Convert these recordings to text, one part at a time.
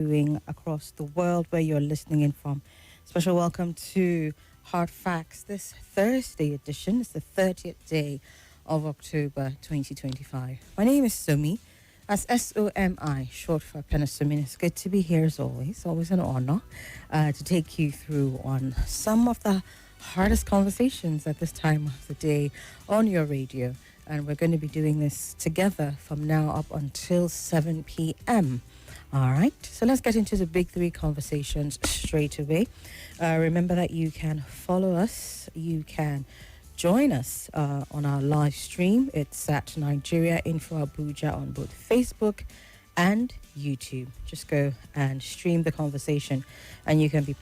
doing across the world where you're listening in from. Special welcome to Hard Facts this Thursday edition. It's the 30th day of October 2025. My name is Somi. As SOMI, short for Penasumi. It's good to be here as always. Always an honor to take you through on some of the hardest conversations at this time of the day on your radio. And we're going to be doing this together from now up until 7 p.m. All right, so let's get into the big three conversations straight away. Remember that you can follow us. You can join us on our live stream. It's at Nigeria Info Abuja on both Facebook and YouTube. Just go and stream the conversation and you can be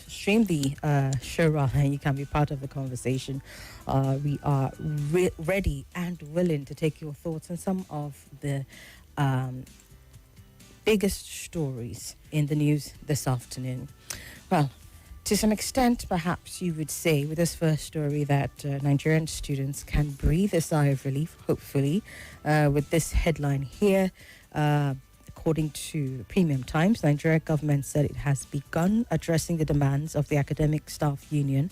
stream the show rather, and you can be part of the conversation. We are ready and willing to take your thoughts on some of the biggest stories in the news this afternoon. Well, to some extent, perhaps you would say with this first story that Nigerian students can breathe a sigh of relief, hopefully, with this headline here. According to Premium Times, Nigeria government said it has begun addressing the demands of the Academic Staff Union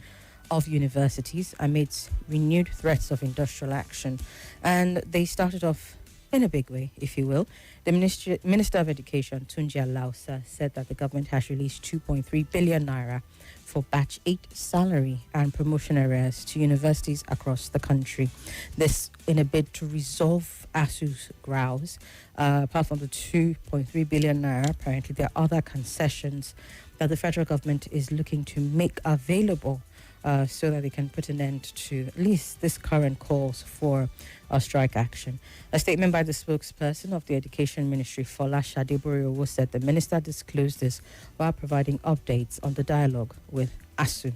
of universities amidst renewed threats of industrial action. And they started off in a big way, if you will. The Minister of Education, Tunji Alausa, said that the government has released 2.3 billion naira for Batch 8 salary and promotion arrears to universities across the country. This in a bid to resolve ASU's grouse. Apart from the 2.3 billion naira, apparently there are other concessions that the federal government is looking to make available so that they can put an end to at least this current calls for a strike action. A statement by the spokesperson of the Education Ministry, Fola Shadeborio, said the minister disclosed this while providing updates on the dialogue with ASU.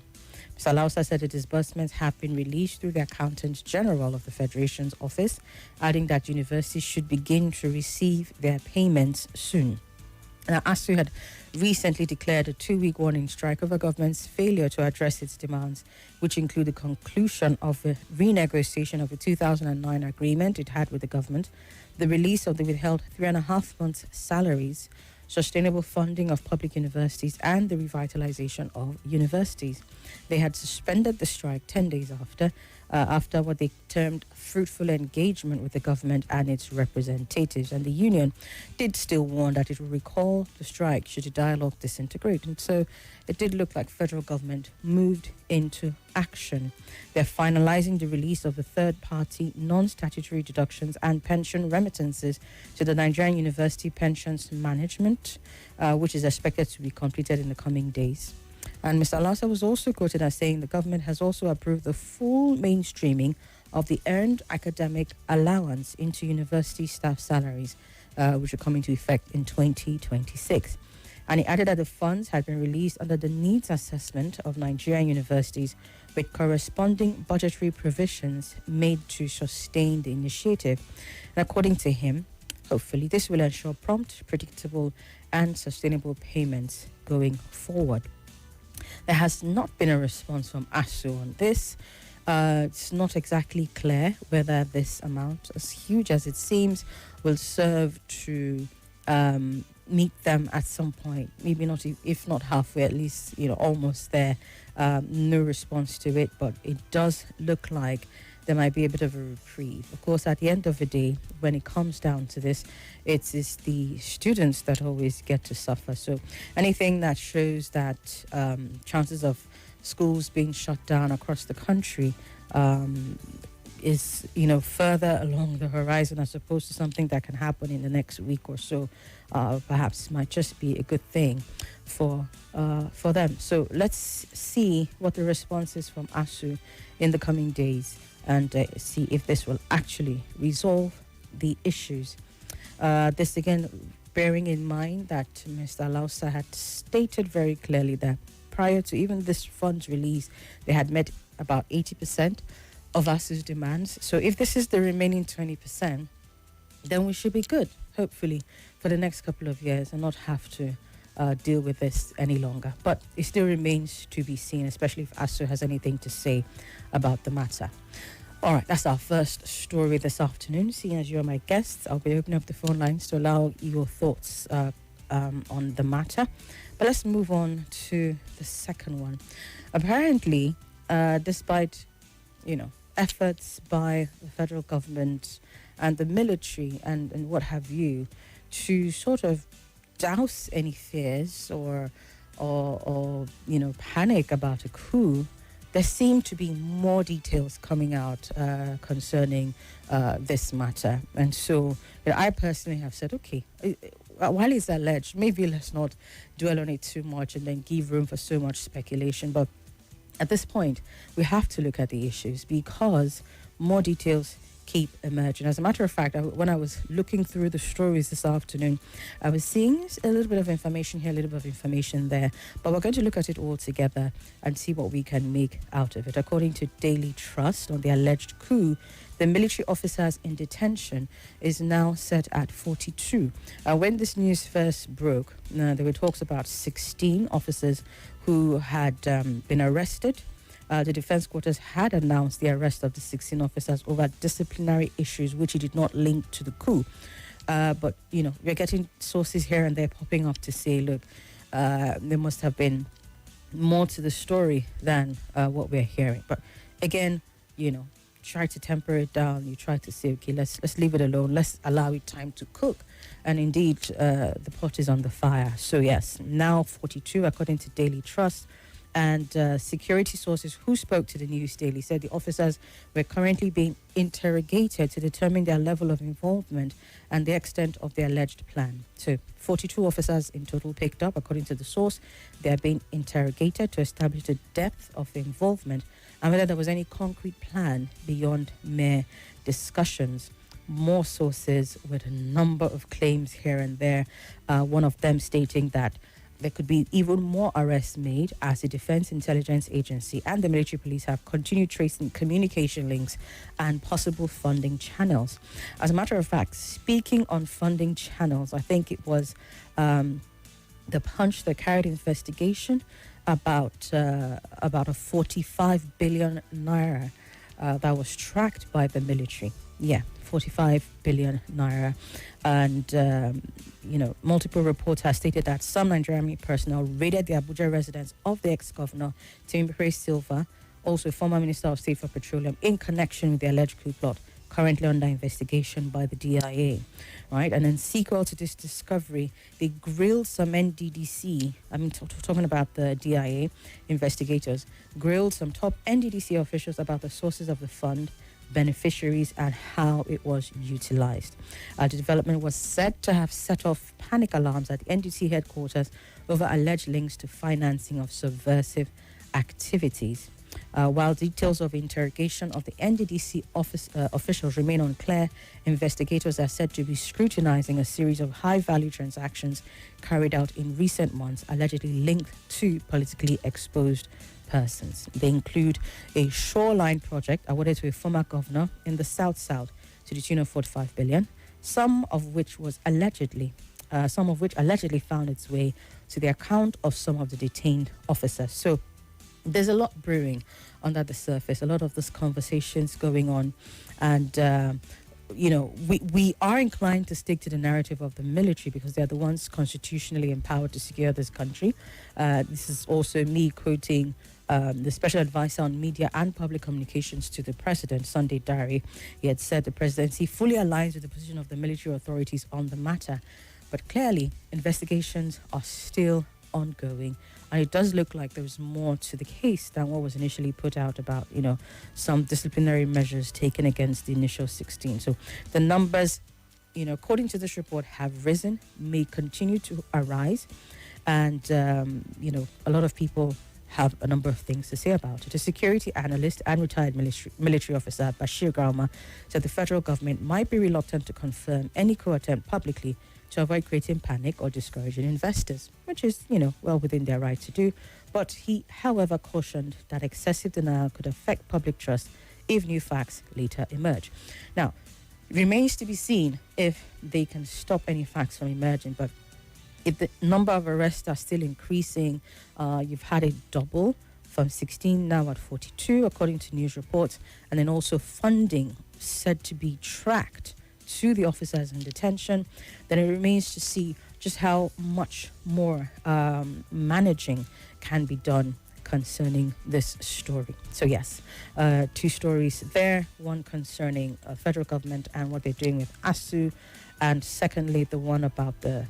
Mr. Lausa said the disbursements have been released through the Accountant General of the Federation's office, adding that universities should begin to receive their payments soon. Now, ASU had recently declared a 2-week warning strike over government's failure to address its demands, which include the conclusion of a renegotiation of the 2009 agreement it had with the government, the release of the withheld 3.5 months' salaries, sustainable funding of public universities, and the revitalization of universities. They had suspended the strike 10 days after what they termed fruitful engagement with the government and its representatives. And the union did still warn that it will recall the strike should the dialogue disintegrate. And so it did look like federal government moved into action. They're finalizing the release of the third-party non-statutory deductions and pension remittances to the Nigerian University Pensions Management, which is expected to be completed in the coming days. And Mr. Alasa was also quoted as saying the government has also approved the full mainstreaming of the earned academic allowance into university staff salaries, which will come into effect in 2026. And he added that the funds had been released under the needs assessment of Nigerian universities with corresponding budgetary provisions made to sustain the initiative. And according to him, hopefully this will ensure prompt, predictable and sustainable payments going forward. There has not been a response from ASU on this. It's not exactly clear whether this amount, as huge as it seems, will serve to meet them at some point. Maybe not, if not halfway, at least, almost there. No response to it, but it does look like there might be a bit of a reprieve. Of course, at the end of the day, when it comes down to this, it's the students that always get to suffer. So anything that shows that chances of schools being shut down across the country is, further along the horizon as opposed to something that can happen in the next week or so, perhaps might just be a good thing for them. So let's see what the response is from ASU in the coming days and see if this will actually resolve the issues. This again, bearing in mind that Mr. Lausa had stated very clearly that prior to even this fund's release, they had met about 80% of ASU's demands. So if this is the remaining 20%, then we should be good, hopefully, for the next couple of years and not have to deal with this any longer. But it still remains to be seen, especially if ASU has anything to say about the matter. All right, that's our first story this afternoon. Seeing as you're my guests, I'll be opening up the phone lines to allow your thoughts on the matter. But let's move on to the second one. Apparently, despite, efforts by the federal government and the military and what have you to sort of douse any fears or panic about a coup, there seem to be more details coming out concerning this matter. And so I personally have said, okay, while it's alleged, maybe let's not dwell on it too much and then give room for so much speculation. But at this point, we have to look at the issues because more details keep emerging. As a matter of fact, when I was looking through the stories this afternoon, I was seeing a little bit of information here, a little bit of information there, but we're going to look at it all together and see what we can make out of it. According to Daily Trust, on the alleged coup, the military officers in detention is now set at 42. When this news first broke, there were talks about 16 officers who had been arrested. The defense quarters had announced the arrest of the 16 officers over disciplinary issues which it did not link to the coup. But, we're getting sources here and there popping up to say, look, there must have been more to the story than what we're hearing. But again, try to temper it down. You try to say, okay, let's leave it alone. Let's allow it time to cook. And indeed, the pot is on the fire. So yes, now 42, according to Daily Trust. And security sources who spoke to the News Daily said the officers were currently being interrogated to determine their level of involvement and the extent of the alleged plan. So 42 officers in total picked up, according to the source. They are being interrogated to establish the depth of the involvement and whether there was any concrete plan beyond mere discussions. More sources with a number of claims here and there, one of them stating that there could be even more arrests made as the Defense Intelligence Agency and the military police have continued tracing communication links and possible funding channels. As a matter of fact, speaking on funding channels, I think it was the Punch that carried investigation about a 45 billion naira that was tracked by the military. Yeah, 45 billion naira. And, multiple reports have stated that some Nigerian Army personnel raided the Abuja residence of the ex-governor, Temipere Silva, also former Minister of State for Petroleum, in connection with the alleged coup plot, currently under investigation by the DIA, right? And in sequel to this discovery, they grilled some NDDC, talking about the DIA investigators, grilled some top NDDC officials about the sources of the fund, beneficiaries, and how it was utilized. The development was said to have set off panic alarms at the NDC headquarters over alleged links to financing of subversive activities. While details of interrogation of the NDDC officials remain unclear, investigators are said to be scrutinizing a series of high-value transactions carried out in recent months, allegedly linked to politically exposed persons. They include a shoreline project awarded to a former governor in the South to the tune of 45 billion, some of which allegedly found its way to the account of some of the detained officers. So there's a lot brewing under the surface, a lot of these conversations going on, and we are inclined to stick to the narrative of the military because they're the ones constitutionally empowered to secure this country. This is also me quoting the special advisor on media and public communications to the president, Sunday Dari. He had said the presidency fully aligns with the position of the military authorities on the matter, but clearly investigations are still ongoing, and it does look like there's more to the case than what was initially put out about, some disciplinary measures taken against the initial 16. So the numbers, according to this report, have risen, may continue to arise, and, a lot of people have a number of things to say about it. A security analyst and retired military officer, Bashir Garma, said the federal government might be reluctant to confirm any coup attempt publicly to avoid creating panic or discouraging investors, which is, well within their right to do. But he, however, cautioned that excessive denial could affect public trust if new facts later emerge. Now, it remains to be seen if they can stop any facts from emerging, but if the number of arrests are still increasing, you've had a double from 16 now at 42, according to news reports, and then also funding said to be tracked to the officers in detention, then it remains to see just how much more managing can be done concerning this story. So yes, two stories there, one concerning federal government and what they're doing with ASU, and secondly, the one about the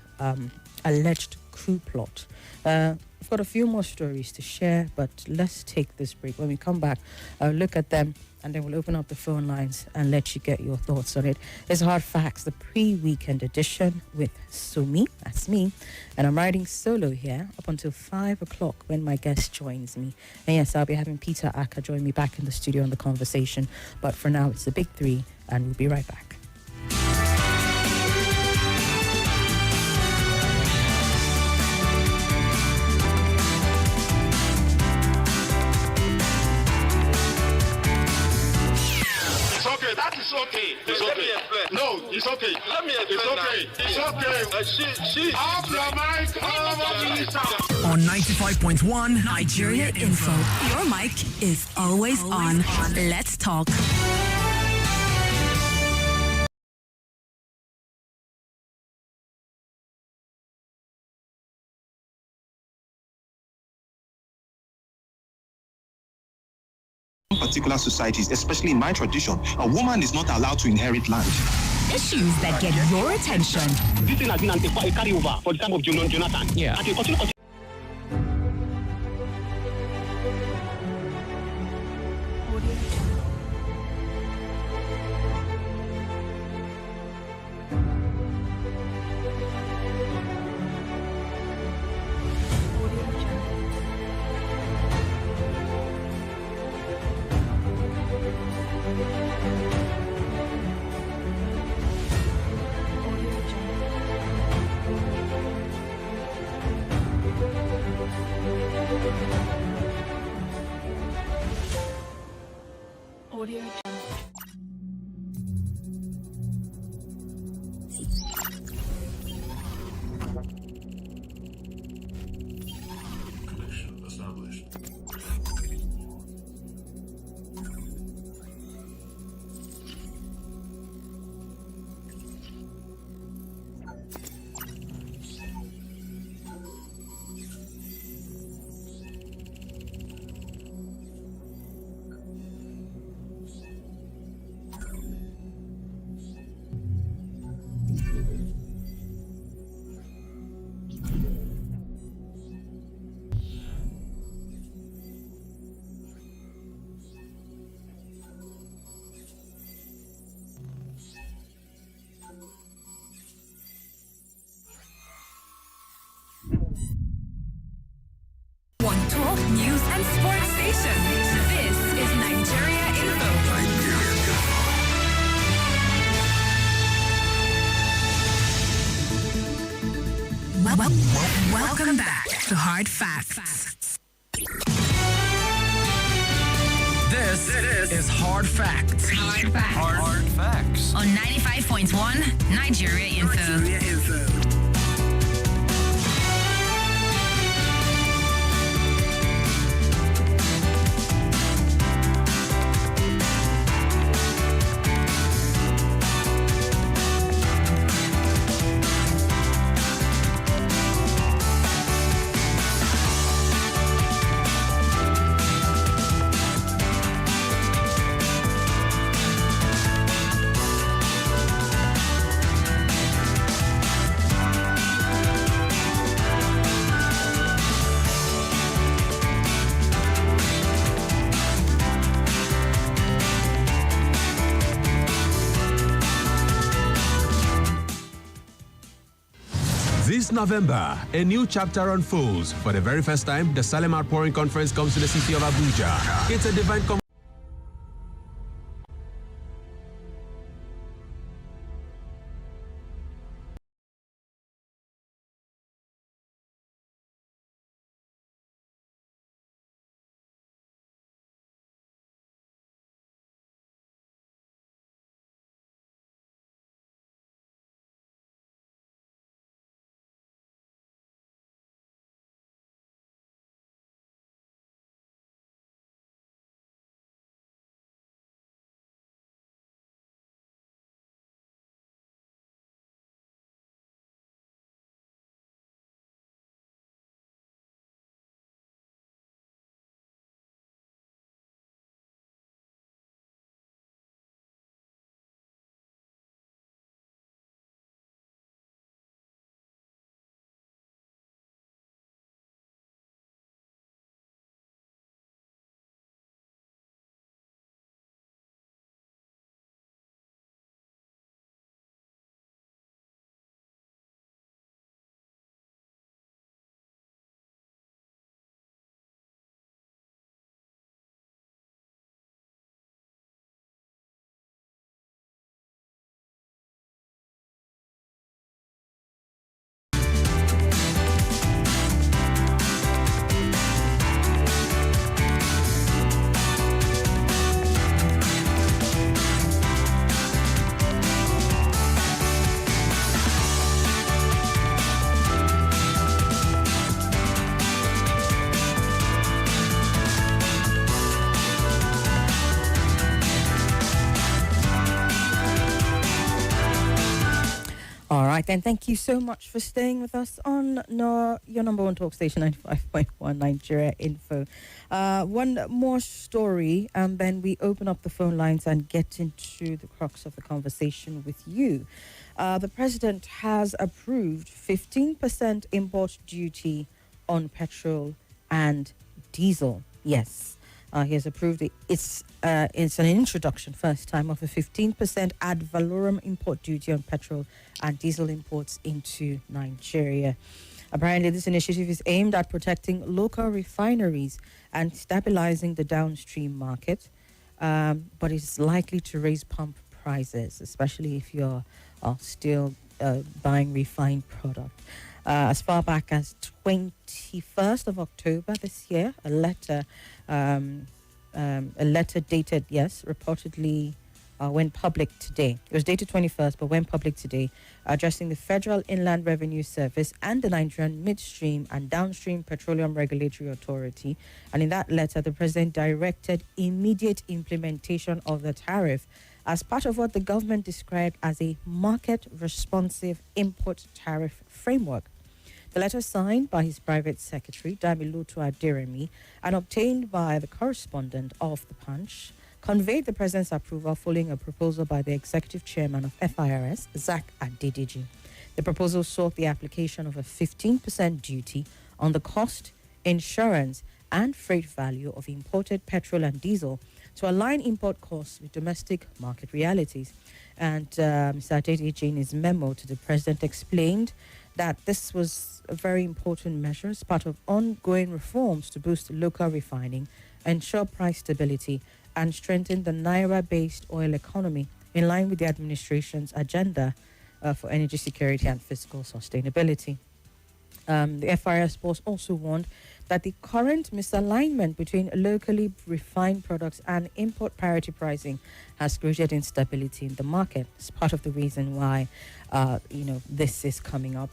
alleged coup plot. I've got a few more stories to share, but let's take this break. When we come back, I'll look at them and then we'll open up the phone lines and let you get your thoughts on it. It's Hard Facts, the pre-weekend edition with Somi, that's me, and I'm riding solo here up until 5 o'clock when my guest joins me. And yes, I'll be having Peter Aka join me back in the studio on the conversation, but for now it's the big three and we'll be right back. It's okay. It's okay. No, it's okay. Let me explain. It's okay. She. Off your mic. On 95.1 Nigeria Info. Your mic is always on. Let's talk. Particular societies, especially in my tradition, a woman is not allowed to inherit land. Issues that get your attention. This thing has been a carryover for the time of Jonathan. Yeah. Audio Connection established. One talk, news, and sports station. This is Nigeria Info. Welcome back to Hard Facts. This is Hard Facts. Hard Facts. Hard Facts. On 95.1 Nigeria Info. This November, a new chapter unfolds. For the very first time, the Salem Outpouring Conference comes to the city of Abuja. It's a divine Again, thank you so much for staying with us on your number one talk station, 95.1 Nigeria Info. One more story, and then we open up the phone lines and get into the crux of the conversation with you. The president has approved 15% import duty on petrol and diesel. Yes. He has approved it. It's an introduction, first time, of a 15% ad valorem import duty on petrol and diesel imports into Nigeria. Apparently, this initiative is aimed at protecting local refineries and stabilizing the downstream market, but it's likely to raise pump prices, especially if you're still buying refined product. As far back as 21st of October this year, a letter dated, reportedly went public today. It was dated 21st, but went public today, addressing the Federal Inland Revenue Service and the Nigerian Midstream and Downstream Petroleum Regulatory Authority. And in that letter, the president directed immediate implementation of the tariff as part of what the government described as a market-responsive import tariff framework. The letter, signed by his private secretary, Damilotu Aderemi, and obtained by the correspondent of The Punch, conveyed the president's approval following a proposal by the executive chairman of FIRS, Zach Adedeji. The proposal sought the application of a 15% duty on the cost, insurance, and freight value of imported petrol and diesel to align import costs with domestic market realities. And Mr. Adedeji, in his memo to the president, explained that this was a very important measure as part of ongoing reforms to boost local refining, ensure price stability, and strengthen the Naira-based oil economy in line with the administration's agenda for energy security and fiscal sustainability. The FIRS boss also warned that the current misalignment between locally refined products and import parity pricing has created instability in the market. It's part of the reason why, this is coming up.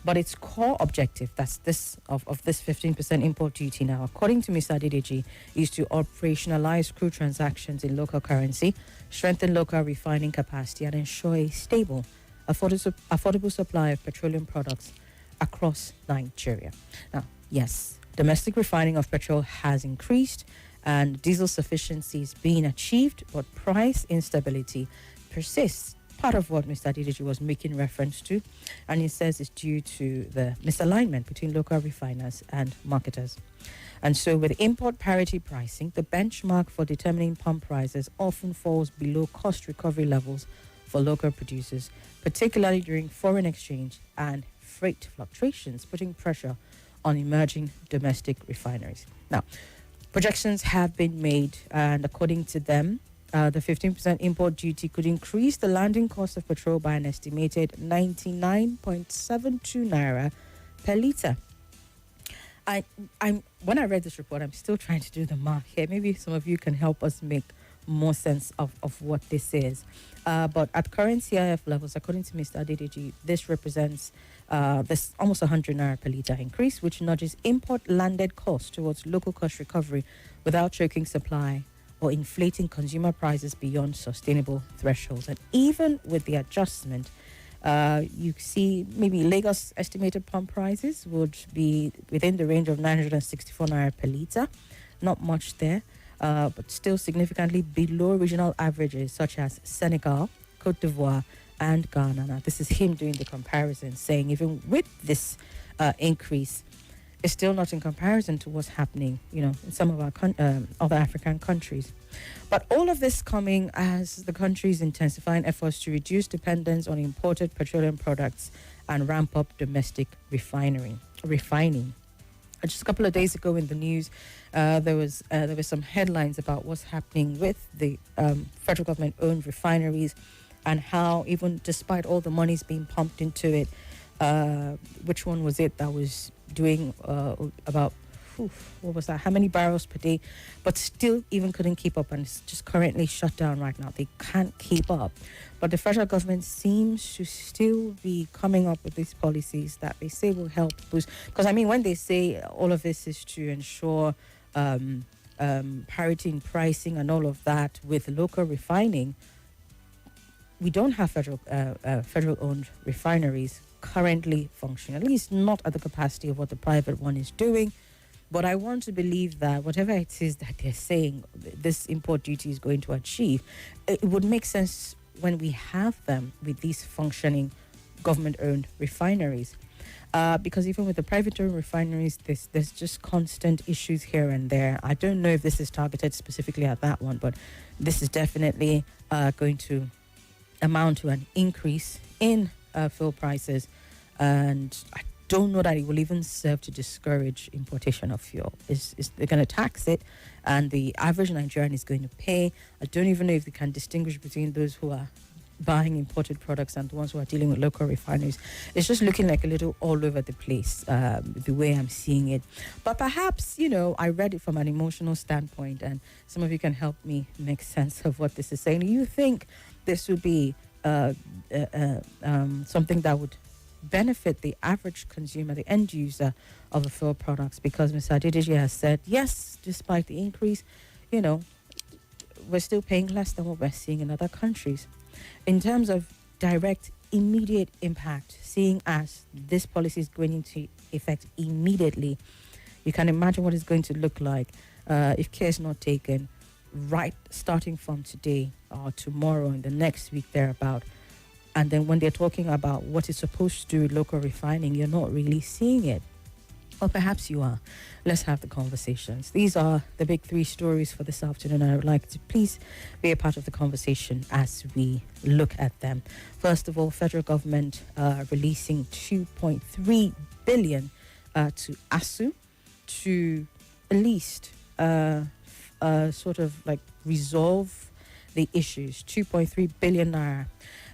But its core objective, that's this of this 15% import duty now, according to Mr. Adedeji, is to operationalize crude transactions in local currency, strengthen local refining capacity, and ensure a stable, affordable supply of petroleum products across Nigeria. Now, yes, domestic refining of petrol has increased and diesel sufficiency is being achieved, but price instability persists. Part of what Mr. Adedeji was making reference to, and he says is due to the misalignment between local refiners and marketers. And so with import parity pricing, the benchmark for determining pump prices often falls below cost recovery levels for local producers, particularly during foreign exchange and freight fluctuations, putting pressure on emerging domestic refineries. Now, projections have been made, and according to them, the 15% import duty could increase the landing cost of petrol by an estimated 99.72 naira per litre. When I read this report, I'm still trying to do the math here. Maybe some of you can help us make more sense of what this is. But at current CIF levels, according to Mr. Adedeji, this represents this almost 100 naira per litre increase, which nudges import landed costs towards local cost recovery without choking supply or inflating consumer prices beyond sustainable thresholds. And even with the adjustment, you see maybe Lagos estimated pump prices would be within the range of 964 naira per litre. Not much there, but still significantly below regional averages such as Senegal, Cote d'Ivoire, and Ghana. Now, this is him doing the comparison, saying even with this increase, it's still not in comparison to what's happening, in some of our other African countries. But all of this coming as the country is intensifying efforts to reduce dependence on imported petroleum products and ramp up domestic refining. Just a couple of days ago in the news, there were some headlines about what's happening with the federal government-owned refineries and how even despite all the monies being pumped into it, which one was it that was doing about how many barrels per day, but still even couldn't keep up, and it's just currently shut down right now. They can't keep up. But the federal government seems to still be coming up with these policies that they say will help boost. Because when they say all of this is to ensure parity in pricing and all of that with local refining, we don't have federal-owned refineries currently functioning, at least not at the capacity of what the private one is doing. But I want to believe that whatever it is that they're saying this import duty is going to achieve, it would make sense when we have them with these functioning government-owned refineries. Because even with the private-owned refineries, there's just constant issues here and there. I don't know if this is targeted specifically at that one, but this is definitely going to amount to an increase in fuel prices, and I don't know that it will even serve to discourage importation of fuel. They're going to tax it, and the average Nigerian is going to pay. I don't even know if they can distinguish between those who are buying imported products and the ones who are dealing with local refineries. It's just looking like a little all over the place, the way I'm seeing it. But perhaps, I read it from an emotional standpoint, and some of you can help me make sense of what this is saying. Do you think this would be something that would benefit the average consumer, the end user of the fuel products? Because Mr. Adedeji has said, yes, despite the increase, we're still paying less than what we're seeing in other countries. In terms of direct, immediate impact, seeing as this policy is going into effect immediately, you can imagine what it's going to look like if care is not taken right starting from today or tomorrow and the next week thereabout. And then when they're talking about what is supposed to do with local refining, you're not really seeing it. Or perhaps you are. Let's have the conversations. These are the big three stories for this afternoon. I would like to please be a part of the conversation as we look at them. First of all, federal government releasing 2.3 billion to ASU to at least sort of like resolve the issues. 2.3 billion naira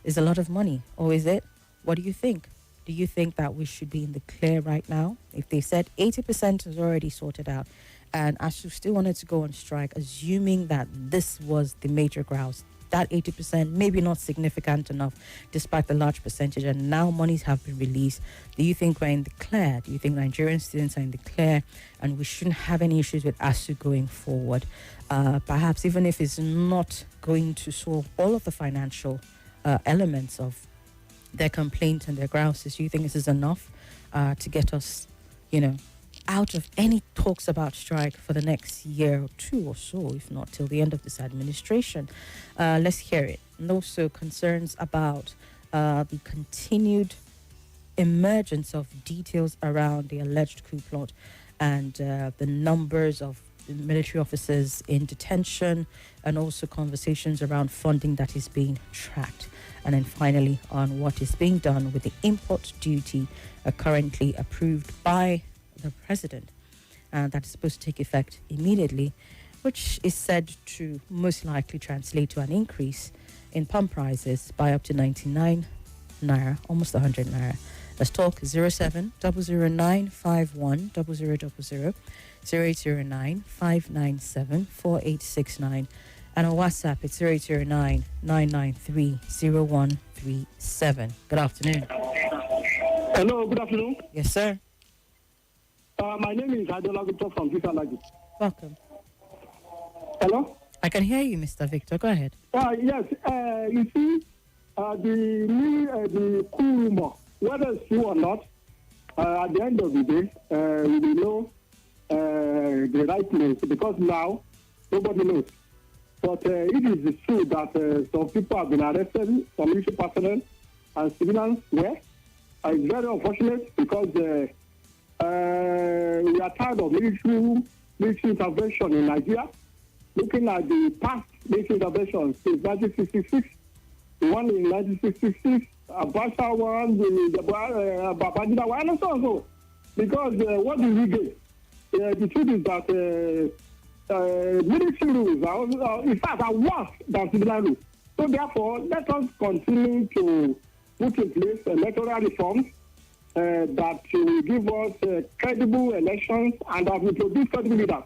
is a lot of money, or is it? What do you think? Do you think that we should be in the clear right now? If they said 80% is already sorted out and ASU still wanted to go on strike, assuming that this was the major grouse, that 80% maybe not significant enough despite the large percentage, and now monies have been released. Do you think we're in the clear? Do you think Nigerian students are in the clear and we shouldn't have any issues with ASU going forward? Perhaps even if it's not going to solve all of the financial elements of their complaint and their grouses, do you think this is enough to get us, out of any talks about strike for the next year or two or so, if not till the end of this administration? Let's hear it. And also concerns about the continued emergence of details around the alleged coup plot and the numbers of military officers in detention, and also conversations around funding that is being tracked. And then finally on what is being done with the import duty currently approved by the president, that is supposed to take effect immediately, which is said to most likely translate to an increase in pump prices by up to 99 naira, almost 100 naira. Let's talk 07-009-51-0000, 0809-597-4869. And on WhatsApp, it's 0809-993-0137. Good afternoon. Hello, good afternoon. Yes, sir. My name is Adola Victor from Vitalagi. Welcome. Hello? I can hear you, Mr. Victor. Go ahead. Yes, you see, the coup rumor, whether it's true or not, at the end of the day, we will know the right place, because now nobody knows. But it is true that some people have been arrested, some military personnel and civilians were. It's very unfortunate because we are tired of military intervention in Nigeria. Looking at the past military interventions since 1966, the one in 1966, Abacha one, the Babangida one, and so on. So, because what do we get? The truth is that military rules are, in fact, are worse than civilian rules. So therefore, let us continue to put in place electoral reforms that will give us credible elections and that will produce credible leaders.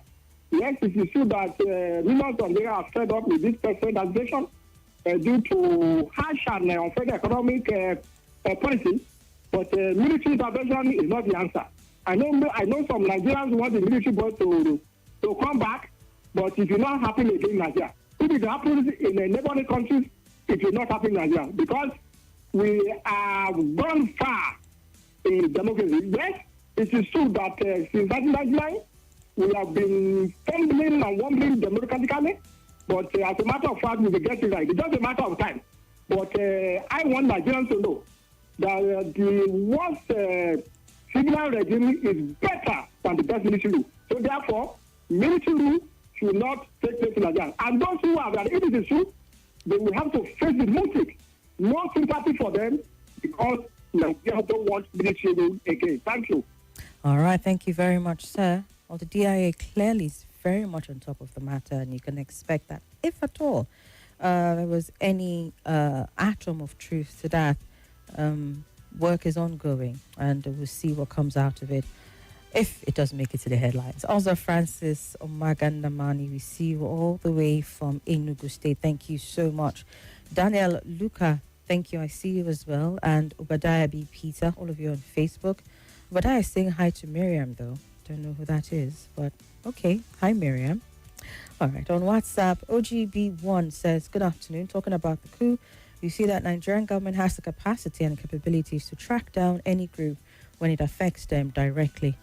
Yes, it is true that millions of Nigerians are fed up with this presidentization due to harsh and unfair economic policy, but military intervention is not the answer. I know some Nigerians want the military board to come back, but it will not happen again in Nigeria. If it happens in neighboring countries, it will not happen in Nigeria because we have gone far in democracy. Yes, it is true that since 1999, we have been fumbling and wobbling democratically, but as a matter of fact, we will get it right. It's just a matter of time. But I want Nigerians to know that the worst civil regime is better than the best military rule. So therefore, military rule should not take place in Nigeria. And those who have that, if it is true, they will have to face the music. No sympathy for them because Nigeria don't want military rule again. Thank you. All right, thank you very much, sir. Well, the DIA clearly is very much on top of the matter, and you can expect that, if at all, there was any atom of truth to that, work is ongoing, and we'll see what comes out of it, if it does make it to the headlines. Also, Francis Omagandamani, we see you all the way from Enugu State. Thank you so much. Daniel Luca, thank you. I see you as well. And Obadiah B. Peter, all of you on Facebook. Obadiah is saying hi to Miriam, though. Don't know who that is, but okay. Hi, Miriam. All right, on WhatsApp, OGB1 says, good afternoon. Talking about the coup, you see that Nigerian government has the capacity and capabilities to track down any group when it affects them directly.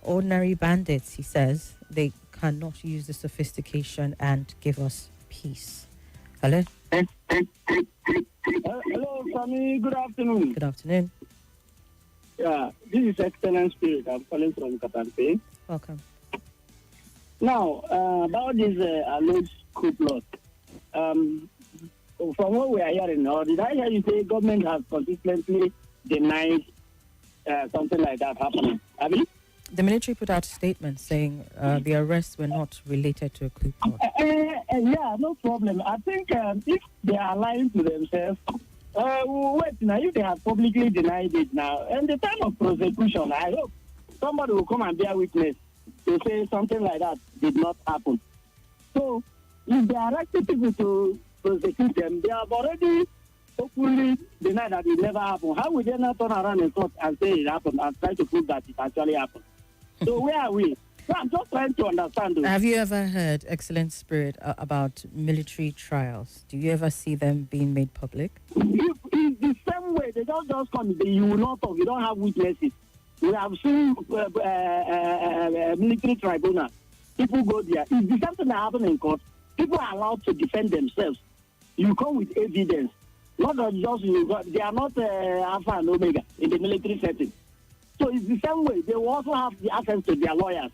Ordinary bandits, he says, they cannot use the sophistication and give us peace. Hello? Hello, Somi. Good afternoon. Good afternoon. Yeah, this is Excellent Spirit. I'm calling from Katampe. Welcome. Now, about this alleged coup plot, from what we are hearing, or did I hear you say government has consistently denied something like that happening? Have you? The military put out a statement saying the arrests were not related to a coup plot. Yeah, no problem. I think if they are lying to themselves, wait, now if they have publicly denied it now, and the time of prosecution, I hope somebody will come and bear witness to say something like that did not happen. So, if they are asking people to prosecute them, they have already openly denied that it never happened. How would they not turn around in court and say it happened and try to prove that it actually happened? So where are we? So I'm just trying to understand. Have you ever heard, Excellent Spirit, about military trials? Do you ever see them being made public? It's the same way. They just come. You will not talk. You don't have witnesses. We have seen military tribunal. People go there. It's the same thing that happened in court. People are allowed to defend themselves. You come with evidence. Not just you got. They are not alpha and omega in the military setting. So it's the same way. They will also have the access to their lawyers.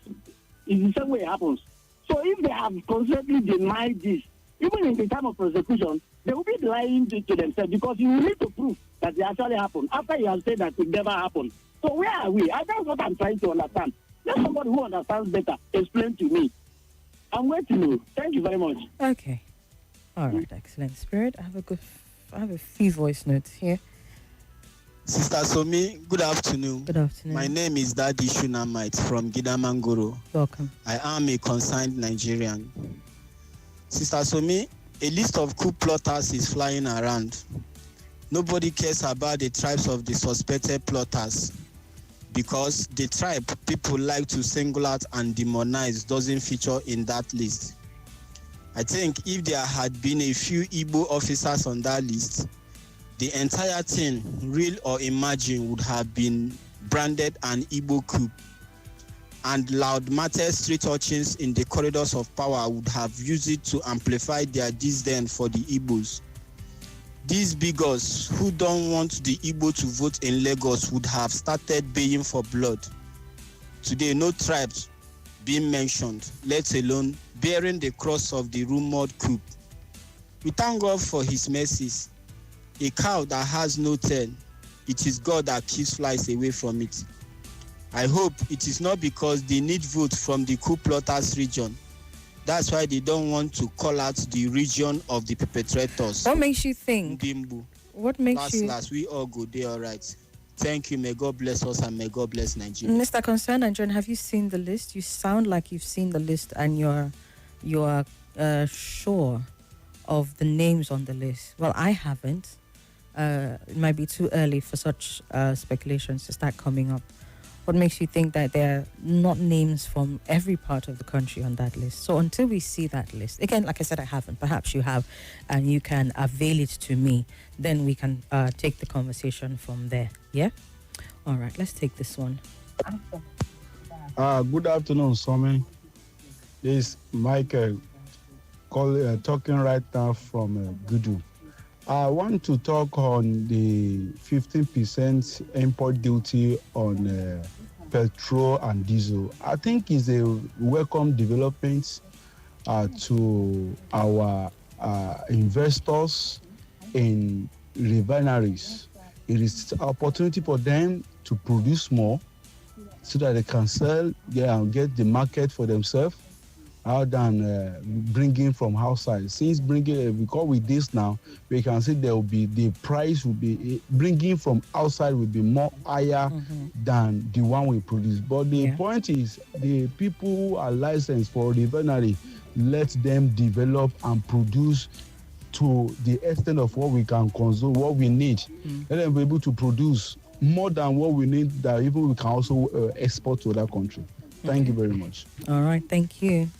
It's the same way it happens. So if they have constantly denied this, even in the time of prosecution, they will be lying to themselves because you need to prove that it actually happened after you have said that it never happened. So where are we? That's what I'm trying to understand. Let somebody who understands better explain to me. I'm waiting. Thank you very much. Okay. All right, Excellent Spirit. I have a few voice notes here. Sister Somi, good afternoon. Good afternoon. My name is Daddy Shunamite from Gidamangoro. Welcome. I am a concerned Nigerian. Sister Somi, a list of coup plotters is flying around. Nobody cares about the tribes of the suspected plotters because the tribe people like to single out and demonize doesn't feature in that list. I think if there had been a few Igbo officers on that list, the entire thing, real or imagined, would have been branded an Igbo coup. And loud-mouthed street urchins in the corridors of power would have used it to amplify their disdain for the Igbos. These bigots who don't want the Igbo to vote in Lagos would have started baying for blood. Today, no tribes being mentioned, let alone bearing the cross of the rumored coup. We thank God for his mercies. A cow that has no tail, it is God that keeps flies away from it. I hope it is not because they need vote from the coup plotters region. That's why they don't want to call out the region of the perpetrators. What makes you think? Bimbo. What makes you? Last, we all go there, all right. Thank you. May God bless us and may God bless Nigeria. Mr. Concerned Nigerian, have you seen the list? You sound like you've seen the list and you're sure of the names on the list. Well, I haven't. It might be too early for such speculations to start coming up. What makes you think that there are not names from every part of the country on that list? So until we see that list, again, like I said, I haven't. Perhaps you have, and you can avail it to me. Then we can take the conversation from there. Yeah? All right, let's take this one. Good afternoon, Somi. This is Michael talking right now from Gudu. I want to talk on the 15% import duty on petrol and diesel. I think it's a welcome development to our investors in refineries. It is an opportunity for them to produce more so that they can sell and get the market for themselves rather than bringing from outside. Since because with this now, we can see there will be, the price will be, bringing from outside will be more higher than the one we produce. But the point is, the people who are licensed for refinery, let them develop and produce to the extent of what we can consume, what we need. Let them be able to produce more than what we need, that even we can also export to other country. Thank you very much. All right, thank you.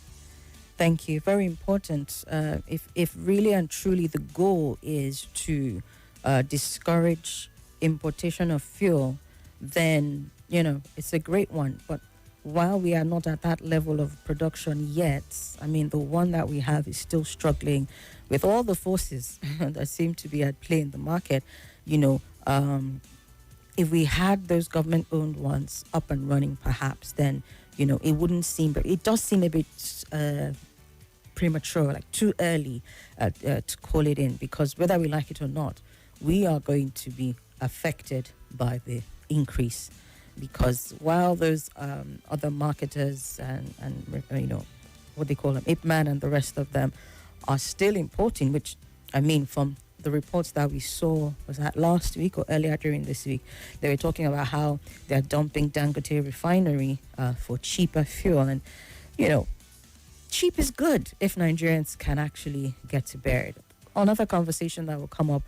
Thank you. Very important. If really and truly the goal is to discourage importation of fuel, then, it's a great one. But while we are not at that level of production yet, I mean, the one that we have is still struggling with all the forces that seem to be at play in the market. If we had those government-owned ones up and running, perhaps, then, it wouldn't seem, but it does seem a bit premature, like too early to call it in, because whether we like it or not, we are going to be affected by the increase. Because while those other marketers and what they call them, Ipman and the rest of them are still importing, which, I mean, from the reports that we saw, was that last week or earlier during this week, they were talking about how they're dumping Dangote refinery for cheaper fuel. And, cheap is good if Nigerians can actually get to bear it. Another conversation that will come up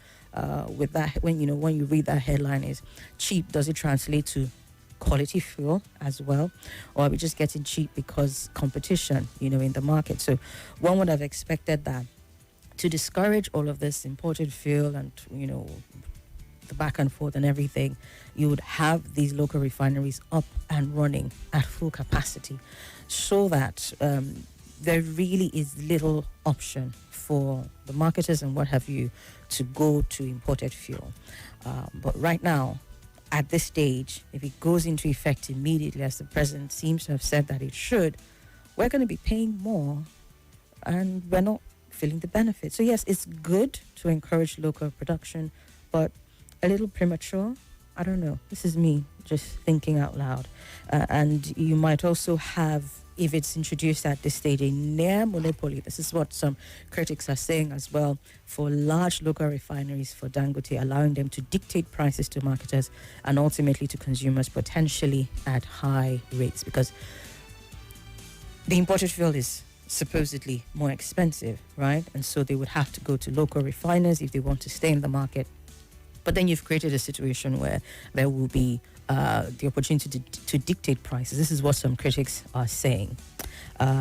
with that, when you read that headline, is cheap, does it translate to quality fuel as well, or are we just getting cheap because competition, in the market? So one would have expected that to discourage all of this imported fuel and, the back and forth and everything, you would have these local refineries up and running at full capacity, so that there really is little option for the marketers and what have you to go to imported fuel. But right now, at this stage, if it goes into effect immediately, as the president seems to have said that it should, we're going to be paying more and we're not feeling the benefit. So yes, it's good to encourage local production, but a little premature. I don't know. This is me just thinking out loud. And you might also have, if it's introduced at this stage, a near monopoly. This is what some critics are saying as well, for large local refineries, for Dangote, allowing them to dictate prices to marketers and ultimately to consumers, potentially at high rates, because the imported fuel is supposedly more expensive, right? And so they would have to go to local refiners if they want to stay in the market. But then you've created a situation where there will be the opportunity to dictate prices. This is what some critics are saying.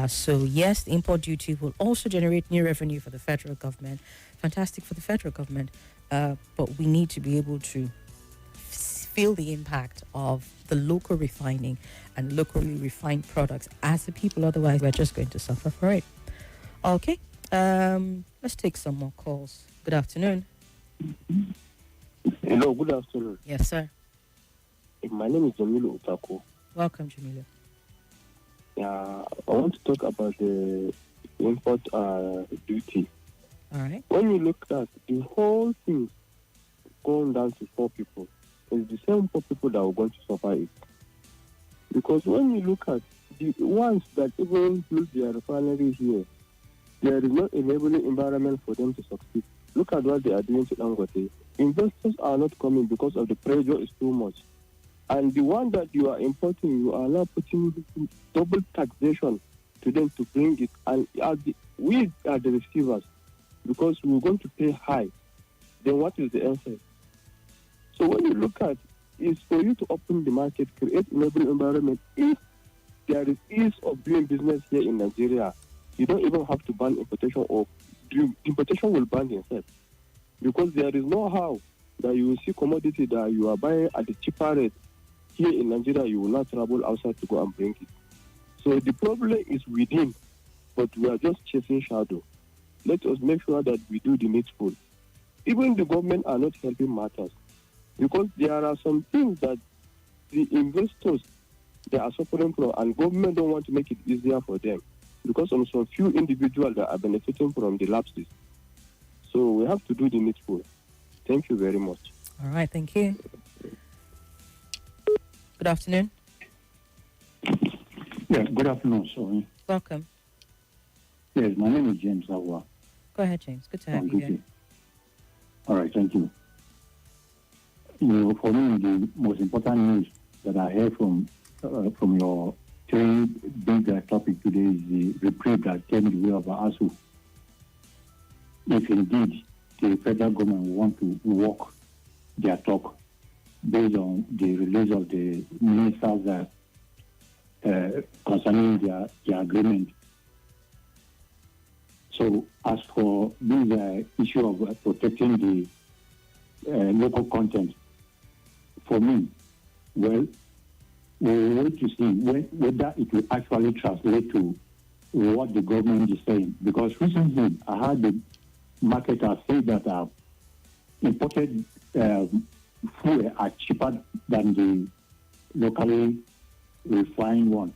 So yes, the import duty will also generate new revenue for the federal government. Fantastic for the federal government. But we need to be able to feel the impact of the local refining and locally refined products as the people. Otherwise, we're just going to suffer for it. Okay. Let's take some more calls. Good afternoon. Hello, good afternoon. Yes, sir. My name is Jamilu Utako. Welcome, Jamilu. Yeah, I want to talk about the import duty. All right. When you look at the whole thing going down to 4 people, it's the same 4 people that are going to suffer it. Because when you look at the ones that even build their refinery here, there is no enabling environment for them to succeed. Look at what they are doing to Dangote. Investors are not coming because of the pressure is too much. And the one that you are importing, you are now putting double taxation to them to bring it. And we are the receivers, because we're going to pay high. Then what is the answer? So when you look at is for you to open the market, create enabling environment. If there is ease of doing business here in Nigeria, you don't even have to ban importation, or importation will ban itself. Because there is no how that you will see commodity that you are buying at the cheaper rate here in Nigeria, you will not travel outside to go and bring it. So the problem is within, but we are just chasing shadow. Let us make sure that we do the needful. Even the government are not helping matters, because there are some things that the investors, they are suffering from, and government don't want to make it easier for them, because of some few individuals that are benefiting from the lapses. So we have to do the needful. Thank you very much. All right, thank you. Good afternoon. Yes, good afternoon, Somi. Welcome. Yes, my name is James Awa. Go ahead, James. Good to have you here. All right, thank you. You know, for me, the most important news that I heard from your three big topic today is the reprieve that came the way of ASU. If indeed the federal government want to walk their talk based on the release of the ministers concerning their agreement. So as for this issue of protecting the local content, for me, well, we wait to see whether it will actually translate to what the government is saying. Because recently I heard the marketers say that imported fuel are cheaper than the locally refined one.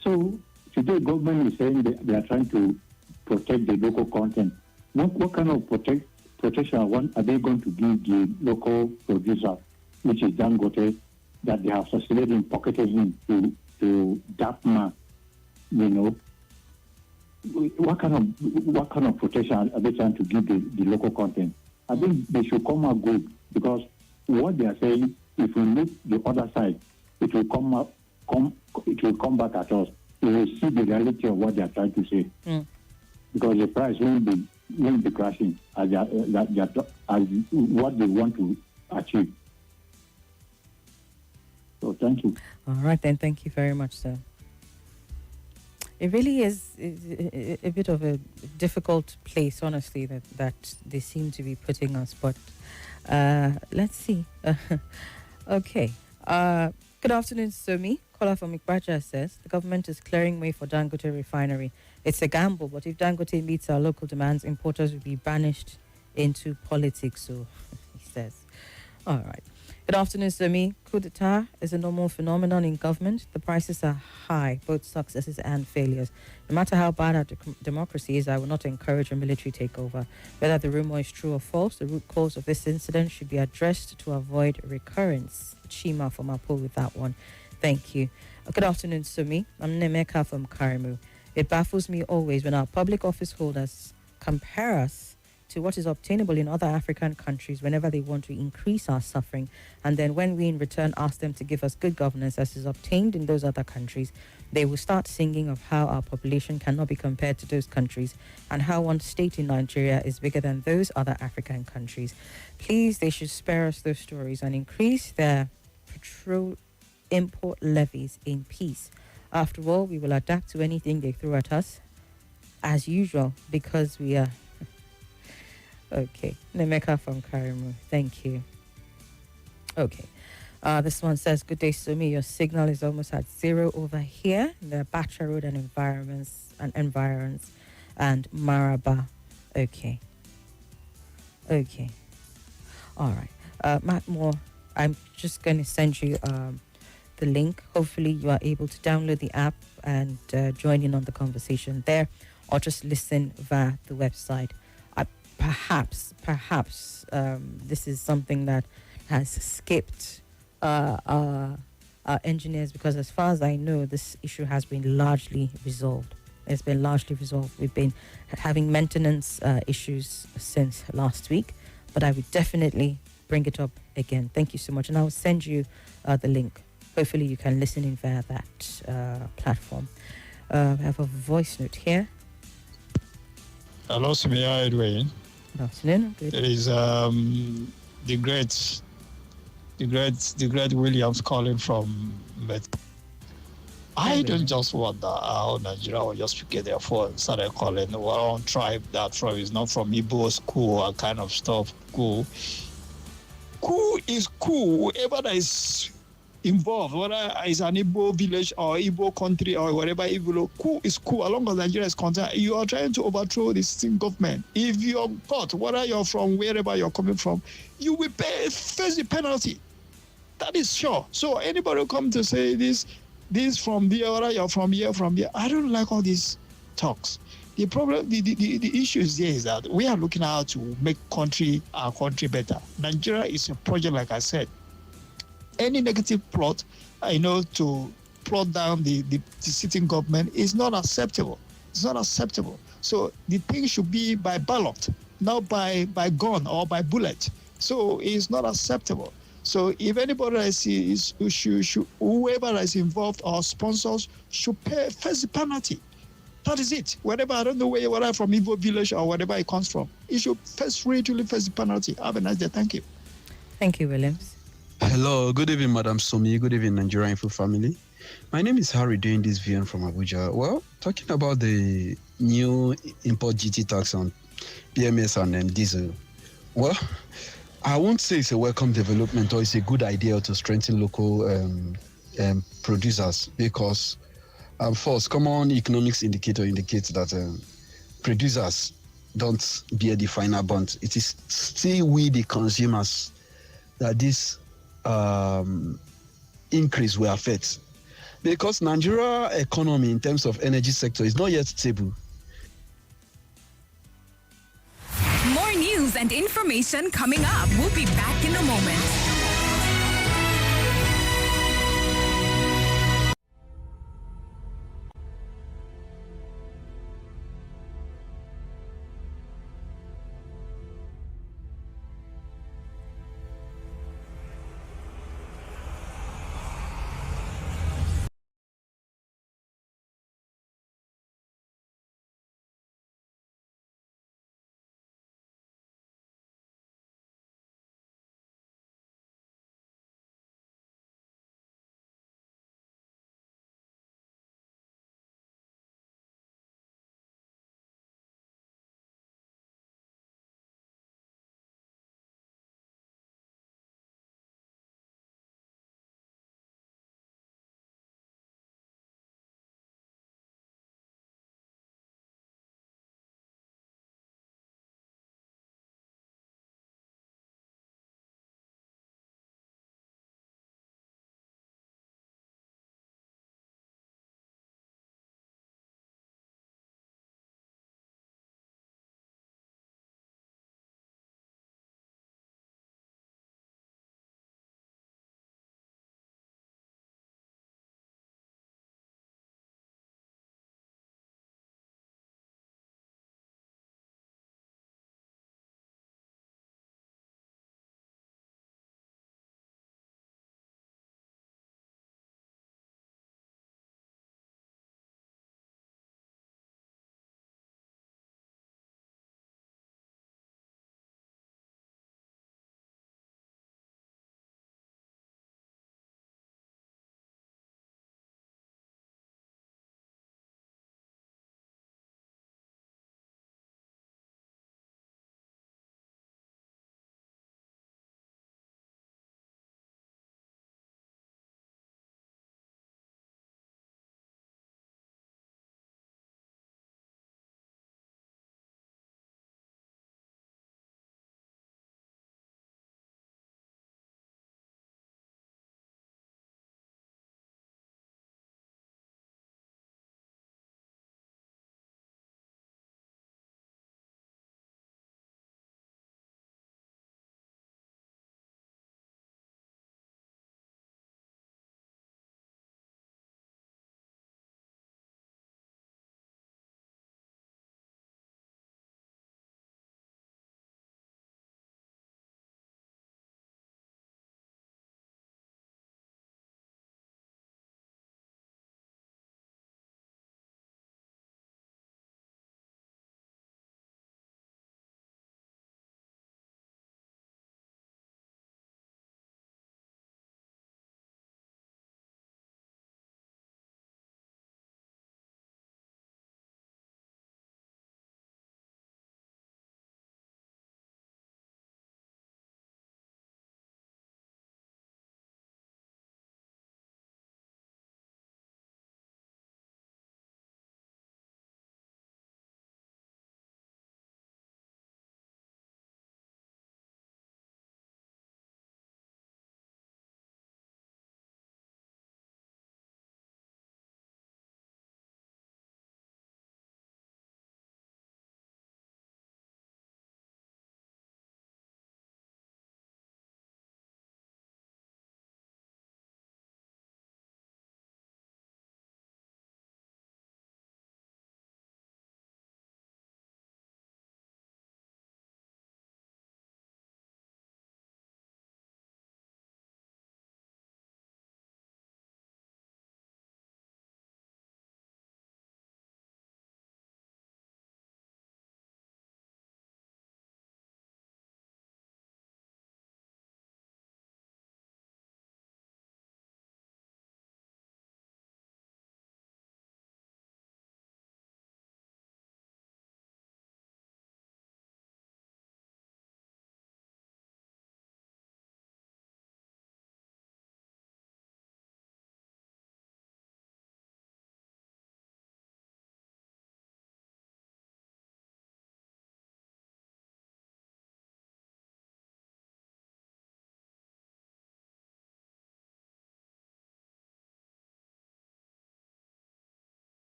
So today government is saying they are trying to protect the local content. What kind of protection are they going to give the local producer, which is Dangote, that they have succeeded in pocketing him to that man? You know, what kind of protection are they trying to give the local content? I think they should come out good, because what they are saying, if we look the other side, it will come back at us. We will see the reality of what they are trying to say, because the price won't be crashing as what they want to achieve. So thank you. All right then, thank you very much, sir. It really is a bit of a difficult place, honestly, that they seem to be putting us. But let's see. Okay. Good afternoon, Somi. Caller from Ikbaja says the government is clearing way for Dangote refinery. It's a gamble, but if Dangote meets our local demands, importers will be banished into politics. So he says. All right. Good afternoon, Somi. Coup d'etat is a normal phenomenon in government. The prices are high, both successes and failures. No matter how bad our democracy is, I will not encourage a military takeover. Whether the rumor is true or false, the root cause of this incident should be addressed to avoid recurrence. Chima from Apo with that one. Thank you. Good afternoon, Somi. I'm Nemeka from Karimu. It baffles me always when our public office holders compare us to what is obtainable in other African countries whenever they want to increase our suffering. And then when we in return ask them to give us good governance as is obtained in those other countries, they will start singing of how our population cannot be compared to those countries and how one state in Nigeria is bigger than those other African countries. Please, they should spare us those stories and increase their petrol import levies in peace. After all, we will adapt to anything they throw at us as usual because we are... Okay, Nemeka from Karimu, thank you. Okay, this one says, good day, Sumi. Your signal is almost at zero over here. The Bacha Road and environs and Maraba. Okay. All right. Matt Moore, I'm just going to send you the link. Hopefully you are able to download the app and join in on the conversation there, or just listen via the website. Perhaps this is something that has skipped our engineers, because as far as I know, this issue has been largely resolved. It's been largely resolved. We've been having maintenance issues since last week, but I would definitely bring it up again. Thank you so much. And I will send you the link. Hopefully you can listen in via that platform. We have a voice note here. Hello, Sumi. How are you doing? Good afternoon. It is the great the great Williams calling from Met. I don't just wonder how Nigeria will just pick their phone and started calling one tribe that from is not from Igbo school and kind of stuff. Cool. Cool is cool. Whoever that is involved, whether it's an Igbo village or Igbo country or whatever Igbo, cool is cool. As long as Nigeria is concerned, you are trying to overthrow this thing government. If you're caught, whether you're from wherever you're coming from, you will face the penalty. That is sure. So anybody come to say this from there, whether you're from here, I don't like all these talks. The problem, the issue is there is that we are looking at how to make our country better. Nigeria is a project, like I said. Any negative plot, to plot down the sitting government is not acceptable. It's not acceptable. So the thing should be by ballot, not by gun or by bullet. So it's not acceptable. So if anybody whoever is involved or sponsors should face the penalty. That is it. Whatever, I don't know whether from Igbo village or whatever it comes from, it should really face the penalty. Have a nice day. Thank you. Thank you, Williams. Hello, good evening, Madam Somi. Good evening, Nigeria Info family. My name is Harry, doing this VN from Abuja. Well, talking about the new import GT tax on PMS and diesel. Well, I won't say it's a welcome development or it's a good idea to strengthen local producers because first, common economics indicator indicates that producers don't bear the final brunt. It is still we, the consumers, that this increase will affect. Because Nigeria economy in terms of energy sector is not yet stable. More news and information coming up. We'll be back in a moment.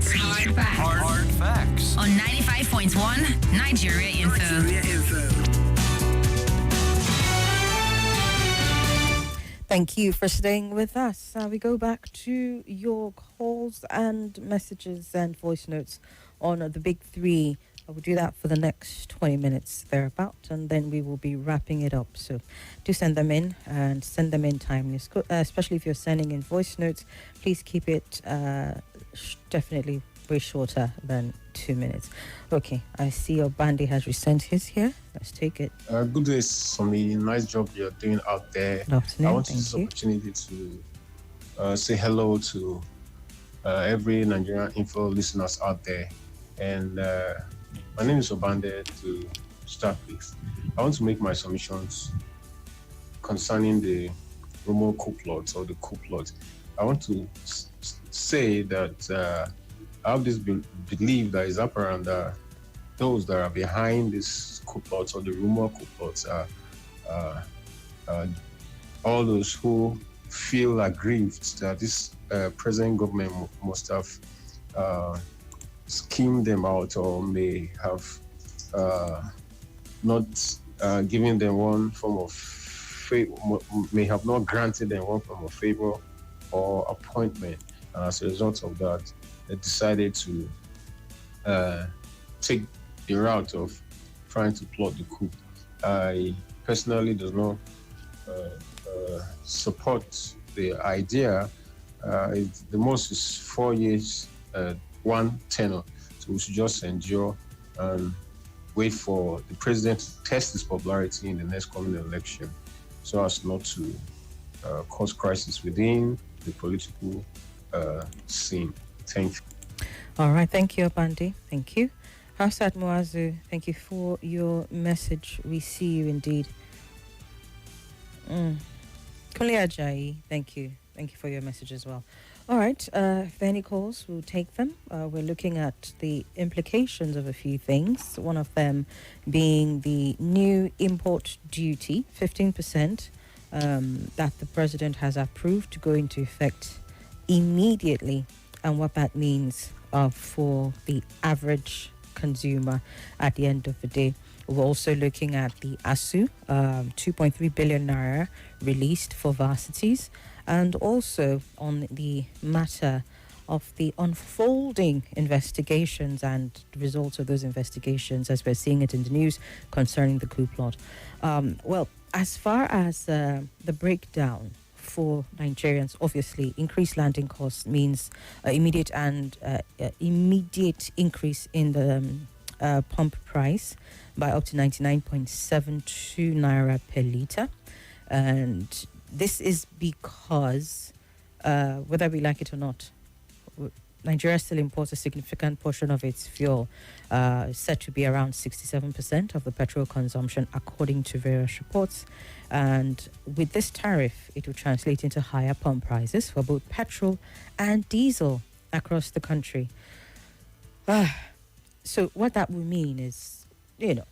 facts. Hard facts. Hard facts. On 95.1 Nigeria Info. Thank you for staying with us. We go back to your calls and messages and voice notes on the big three. I will do that for the next 20 minutes thereabout, and then we will be wrapping it up. So do send them in and send them in timely, especially if you're sending in voice notes. Please keep it definitely way shorter than 2 minutes. Okay, I see your Bandy has resent his here. Let's take it. Good day, Somi. Nice job you're doing out there. Good afternoon. I want to use this opportunity to say hello to every Nigerian Info listeners out there. And my name is Obande to start with. I want to make my submissions concerning the Romo coup plot or the coup plot. I want to say that I have this belief that is apparent that those that are behind this coup plot or the rumor coup plots are all those who feel aggrieved that this present government must have schemed them out or may have not given them one form of favor, may have not granted them one form of favor or appointment. And as a result of that, they decided to take the route of trying to plot the coup. I personally do not support the idea. The most is 4 years, one tenure. So we should just endure and wait for the president to test his popularity in the next coming election so as not to cause crisis within the political scene. Thank you. All right. Thank you, Abandi. Thank you. Hafsat Muazu, thank you for your message. We see you indeed. Kunle Ajayi, thank you. Thank you for your message as well. All right. If there are any calls, we'll take them. We're looking at the implications of a few things. One of them being the new import duty, 15%, that the president has approved to go into effect immediately, and what that means for the average consumer at the end of the day. We're also looking at the ASU, 2.3 billion naira released for varsities, and also on the matter of the unfolding investigations and the results of those investigations as we're seeing it in the news concerning the coup plot. Well, as far as the breakdown for Nigerians, obviously increased landing costs means immediate increase in the pump price by up to 99.72 naira per litre. And this is because, whether we like it or not, Nigeria still imports a significant portion of its fuel, said to be around 67% of the petrol consumption, according to various reports. And with this tariff, it will translate into higher pump prices for both petrol and diesel across the country. So what that will mean is, in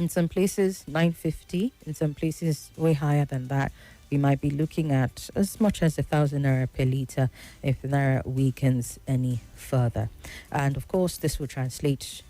some places 950, in some places way higher than that. We might be looking at as much as 1,000 naira per litre if the naira weakens any further. And of course, this will translate,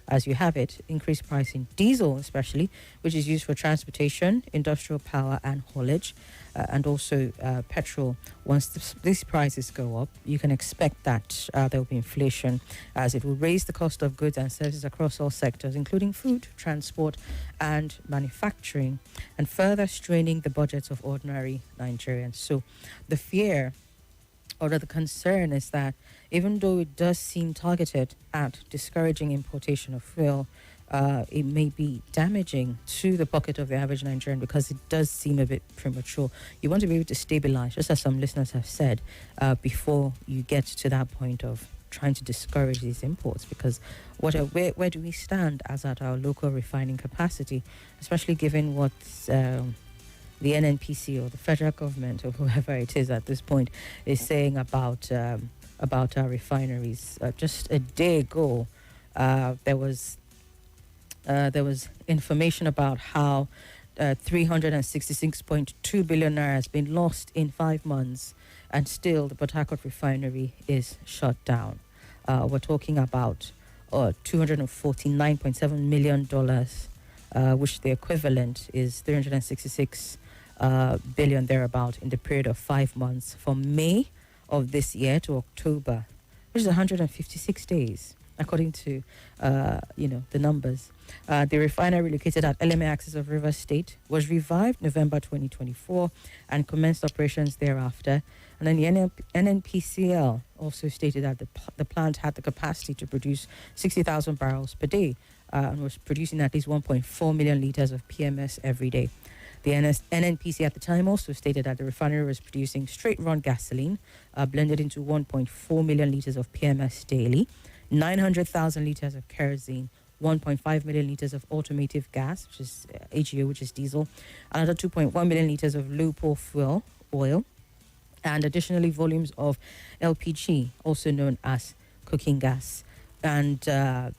as you have it, increased price in diesel especially, which is used for transportation, industrial power and haulage, and also petrol. Once these prices go up, you can expect that there will be inflation, as it will raise the cost of goods and services across all sectors, including food, transport and manufacturing, and further straining the budgets of ordinary Nigerians. So the fear or the concern is that even though it does seem targeted at discouraging importation of fuel, it may be damaging to the pocket of the average Nigerian because it does seem a bit premature. You want to be able to stabilize, just as some listeners have said, before you get to that point of trying to discourage these imports, because where do we stand as at our local refining capacity, especially given what the NNPC or the federal government or whoever it is at this point is saying about our refineries. Just a day ago, there was information about how 366.2 billion naira has been lost in 5 months, and still the Port Harcourt refinery is shut down. we're talking about $249.7 million, which the equivalent is 366 billion thereabout in the period of 5 months from May of this year to October, which is 156 days, according to the numbers. The refinery located at LMA axis of Rivers State was revived November 2024 and commenced operations thereafter. And then the NNPCL also stated that the plant had the capacity to produce 60,000 barrels per day and was producing at least 1.4 million liters of PMS every day. The NNPC at the time also stated that the refinery was producing straight-run gasoline blended into 1.4 million liters of PMS daily, 900,000 liters of kerosene, 1.5 million liters of automotive gas, which is AGO, which is diesel, another 2.1 million liters of low-pour fuel oil, and additionally volumes of LPG, also known as cooking gas. And, the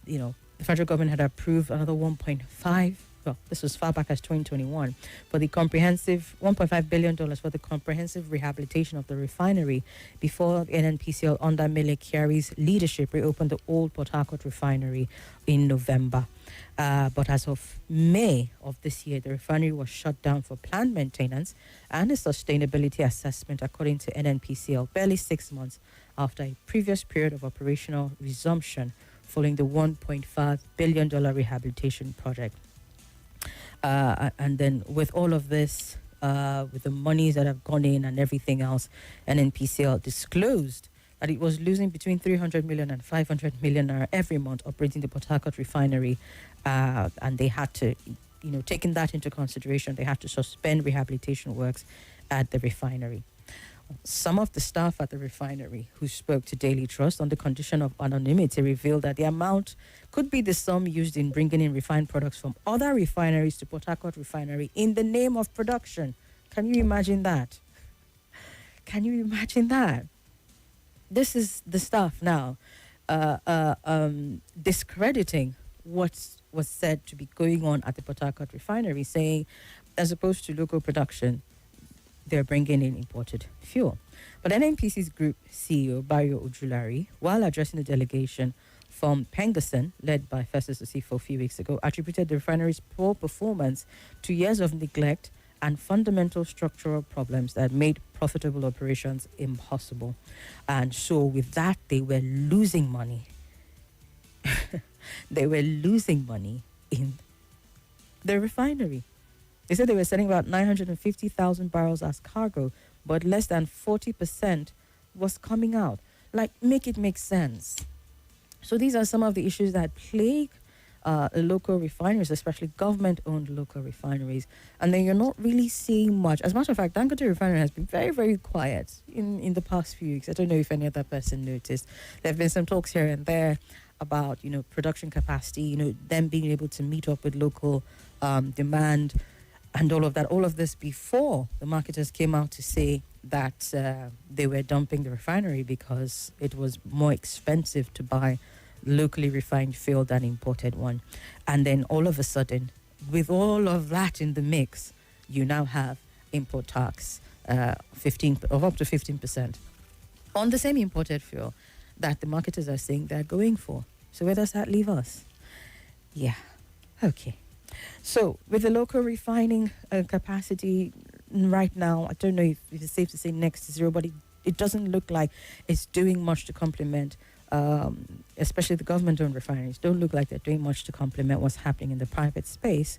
federal government had approved another 1.5, well, this was far back as 2021, for the comprehensive $1.5 billion for the comprehensive rehabilitation of the refinery before NNPCL under Mele Kyari's leadership reopened the old Port Harcourt refinery in November. But as of May of this year, the refinery was shut down for planned maintenance and a sustainability assessment, according to NNPCL, barely 6 months after a previous period of operational resumption following the $1.5 billion rehabilitation project. And then with all of this, with the monies that have gone in and everything else, NNPCL disclosed that it was losing between 300 million and 500 million every month operating the Port Harcourt refinery. And they had to, taking that into consideration, they had to suspend rehabilitation works at the refinery. Some of the staff at the refinery who spoke to Daily Trust on the condition of anonymity revealed that the amount could be the sum used in bringing in refined products from other refineries to Port Harcourt refinery in the name of production. Can you imagine that? Can you imagine that? This is the staff now discrediting what was said to be going on at the Port Harcourt refinery, saying as opposed to local production, they're bringing in imported fuel. But NNPC's group CEO, Barrio Ojulari, while addressing the delegation from Pengerson, led by Festus Osifo a few weeks ago, attributed the refinery's poor performance to years of neglect and fundamental structural problems that made profitable operations impossible. And so with that, they were losing money. They were losing money in the refinery. They said they were selling about 950,000 barrels as cargo, but less than 40% was coming out. Like, make it make sense. So these are some of the issues that plague local refineries, especially government-owned local refineries. And then you're not really seeing much. As a matter of fact, Dangote Refinery has been very, very quiet in the past few weeks. I don't know if any other person noticed. There have been some talks here and there about, production capacity, them being able to meet up with local demand and all of that. All of this before the marketers came out to say that they were dumping the refinery because it was more expensive to buy locally refined fuel than imported one. And then all of a sudden, with all of that in the mix, you now have import tax of up to 15% on the same imported fuel that the marketers are saying they're going for. So where does that leave us? Yeah. Okay. So with the local refining capacity right now, I don't know if it's safe to say next to zero, but it doesn't look like it's doing much to complement, especially the government-owned refineries, don't look like they're doing much to complement what's happening in the private space.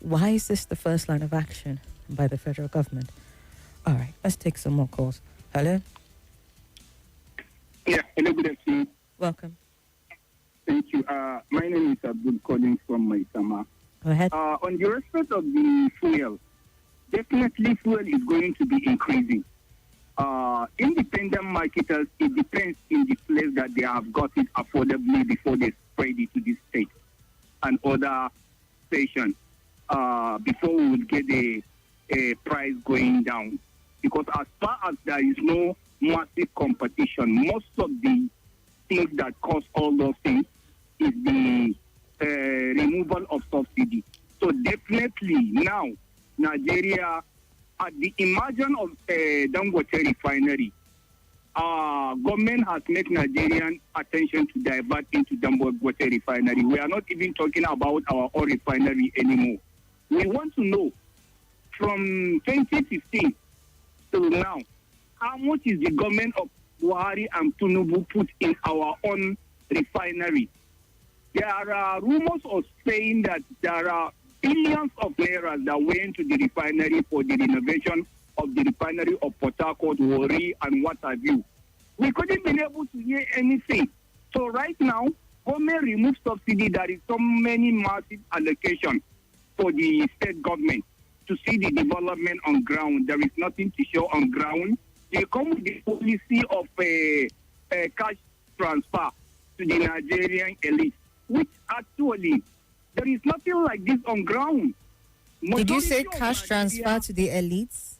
Why is this the first line of action by the federal government? All right, let's take some more calls. Hello? Yeah, hello, good afternoon. Welcome. Thank you. My name is Abdul calling from Maitama. Go ahead. On the respect of the fuel, definitely fuel is going to be increasing. Independent marketers, it depends in the place that they have got it affordably before they spread it to the state and other stations before we would get a price going down. Because as far as there is no massive competition, most of the things that cause all those things is the removal of subsidy. So definitely now, Nigeria, at the emergence of Dangote refinery, government has made Nigerian attention to divert into Dangote refinery. We are not even talking about our own refinery anymore. We want to know from 2015 till now, how much is the government of Buhari and Tinubu put in our own refinery? There are rumors of saying that there are billions of naira that went to the refinery for the renovation of the refinery of Port Harcourt, Warri, and what have you. We couldn't be able to hear anything. So right now, government removed subsidy. There is so many massive allocation for the state government to see the development on ground. There is nothing to show on ground. They come with the policy of a cash transfer to the Nigerian elite, which actually there is nothing like this on ground. Did you say cash transfer to the elites?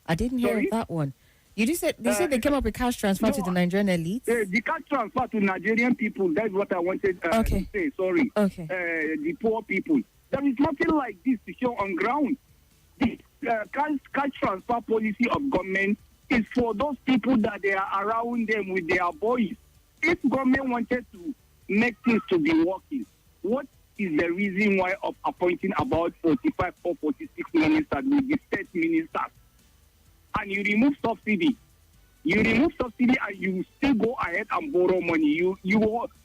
I didn't hear that one. You said they came up with cash transfer to the Nigerian elites? The cash transfer to Nigerian people, that's what I wanted to say, sorry. Okay. The poor people. There is nothing like this to show on ground. The cash transfer policy of government is for those people that they are around them with their boys. If government wanted to make things to be working, what is the reason why of appointing about 45 or 46 ministers with the state ministers? And you remove subsidy. And you still go ahead and borrow money. You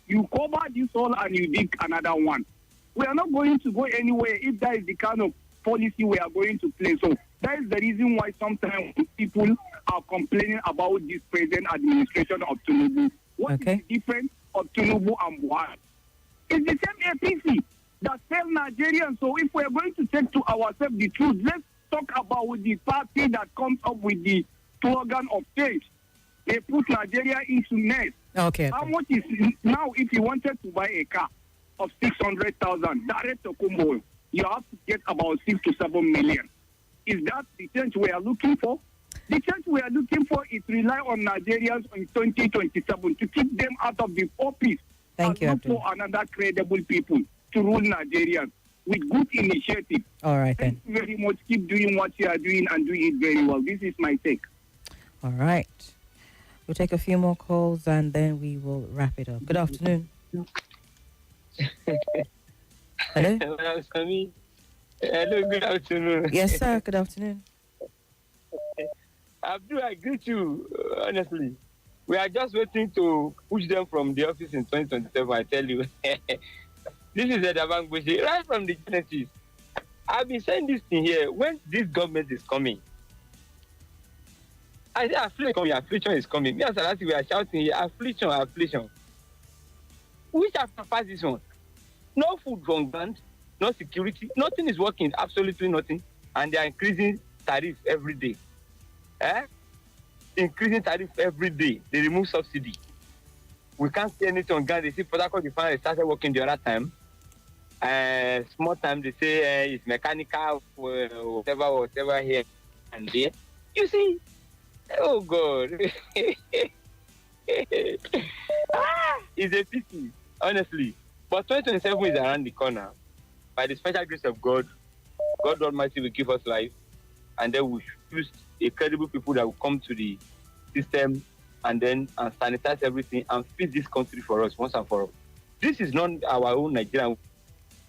cover this all and you dig another one. We are not going to go anywhere if that is the kind of policy we are going to play. So that is the reason why sometimes people are complaining about this present administration of Tinubu. What is the difference of Tinubu and Buhari? It's the same APC that failed Nigerians. So if we are going to take to ourselves the truth, let's talk about the party that comes up with the slogan of change. They put Nigeria into mess. Okay. How much is now if you wanted to buy a car of 600,000 direct to Kumbo, you have to get about 6 to 7 million. Is that the change we are looking for? The change we are looking for is rely on Nigerians in 2027 to keep them out of the office. Thank you, look for another credible people to rule Nigerians with good initiative. All right, Thank you very much. Keep doing what you are doing and do it very well. This is my take. All right. We'll take a few more calls and then we will wrap it up. Good afternoon. Hello? Hello, good afternoon. Yes, sir. Good afternoon. Abdul, I greet you, honestly. We are just waiting to push them from the office in 2027, I tell you. This is Edabang Bushi, right from the Genesis. I've been saying this thing here. When this government is coming, I say affliction is coming. Me and Salati, we are shouting here, affliction. Which have passed this one? No food from ground, no security, nothing is working, absolutely nothing. And they are increasing tariffs every day. Increasing tariff every day. They remove subsidy. We can't see anything on ground. They see Port Harcourt refinery started working the other time. Small time they say it's mechanical, whatever here and there. You see, oh God, it's a pity, honestly. But 2027 is around the corner. By the special grace of God, God Almighty will give us life, and then we choose a credible people that will come to the system and sanitize everything and fix this country for us once and for all. This is not our own Nigeria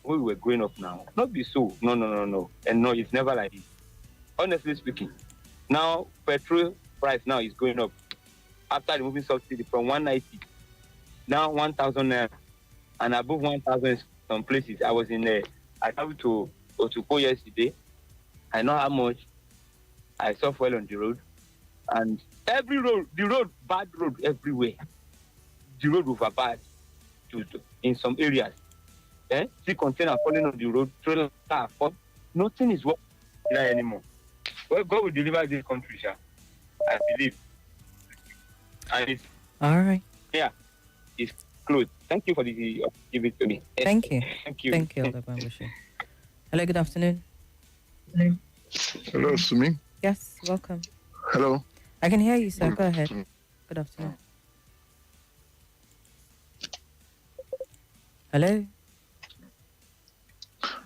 we were growing up now. Not be so. No. And no, it's never like this. Honestly speaking, now petrol price now is going up. After removing subsidy from 190, now 1,000 naira, and above 1,000 in some places. I was I traveled to Otupo yesterday. I know how much I saw fuel on the road. And every road, bad road everywhere. The road was bad in some areas. See container falling on the road, trailer fall. Nothing is working anymore. Well, God will deliver this country, sir. I believe. And it's all right. Yeah, it's closed. Thank you for the give it to me. Thank you. Thank you. Thank you, Odabanbushi. Hello, good afternoon. Hello, Sumi. Yes, welcome. Hello. I can hear you, sir. Go ahead. Good afternoon. Hello.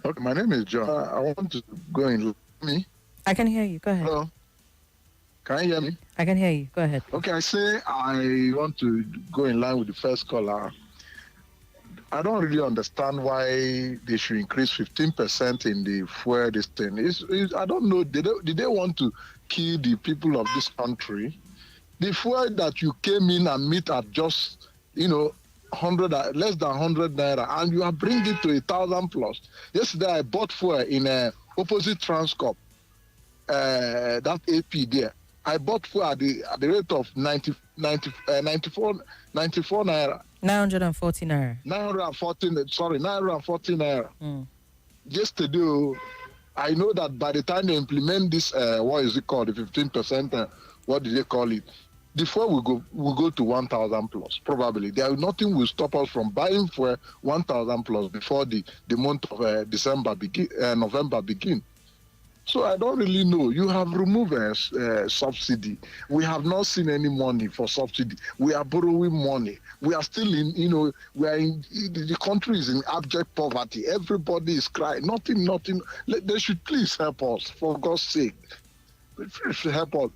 Okay, my name is John. I want to go in. Me? I can hear you. Go ahead. Hello. Can you hear me? I can hear you. Go ahead. Okay, I say I want to go in line with the first caller. I don't really understand why they should increase 15% in the fuel this thing. I don't know. Did they want to kill the people of this country? The fuel that you came in and meet at just, 100, less than 100 naira, and you are bringing it to 1,000 plus. Yesterday, I bought fuel in opposite Transcorp, that AP there. I bought fuel at the rate of 94 naira. 940 naira. 940 naira. Yesterday, I know that by the time they implement this, what is it called, the 15%, what do they call it? The fuel will go to 1,000 plus, probably. Nothing will stop us from buying fuel 1,000 plus before the month of November begin. So I don't really know. You have removed subsidy. We have not seen any money for subsidy. We are borrowing money. We are still the country is in abject poverty. Everybody is crying. Nothing. They should please help us, for God's sake. Please help us.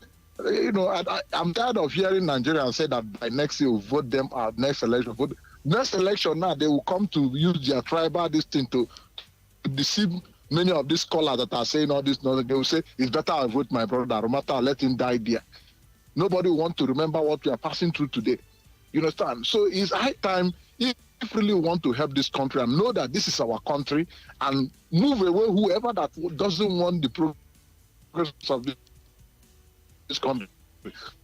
I'm tired of hearing Nigerians say that by next year we'll vote them out, next election. Next election now, they will come to use their tribal this thing to deceive many of these scholars that are saying all this. They will say, it's better I vote my brother, no matter I let him die there. Nobody wants to remember what we are passing through today. You understand? So it's high time, if we really want to help this country and know that this is our country, and move away whoever that doesn't want the progress of this country.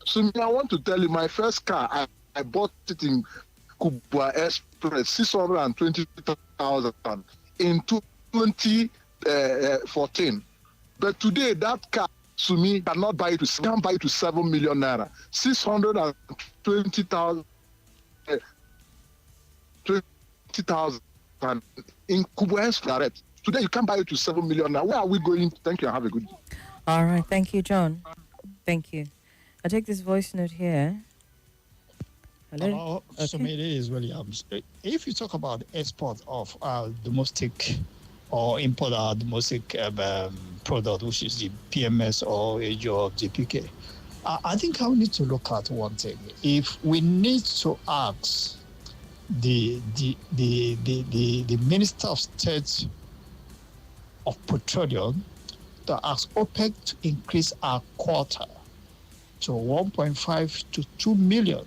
So I want to tell you, my first car, I bought it in Kubwa Express, 620,000 in 2014. But today, that car, to me, cannot buy it to 7 million naira. 620,000 in Kubwa Express. Today, you can't buy it to 7 million naira. Where are we going? Thank you and have a good day. All right. Thank you, John. Thank you. I'll take this voice note here. Hello. Okay. So it is Williams. If you talk about the export of domestic or import our domestic product, which is the PMS or AGO of GPK, I think I need to look at one thing. If we need to ask the Minister of State of Petroleum to ask OPEC to increase our quota to 1.5 to 2 million,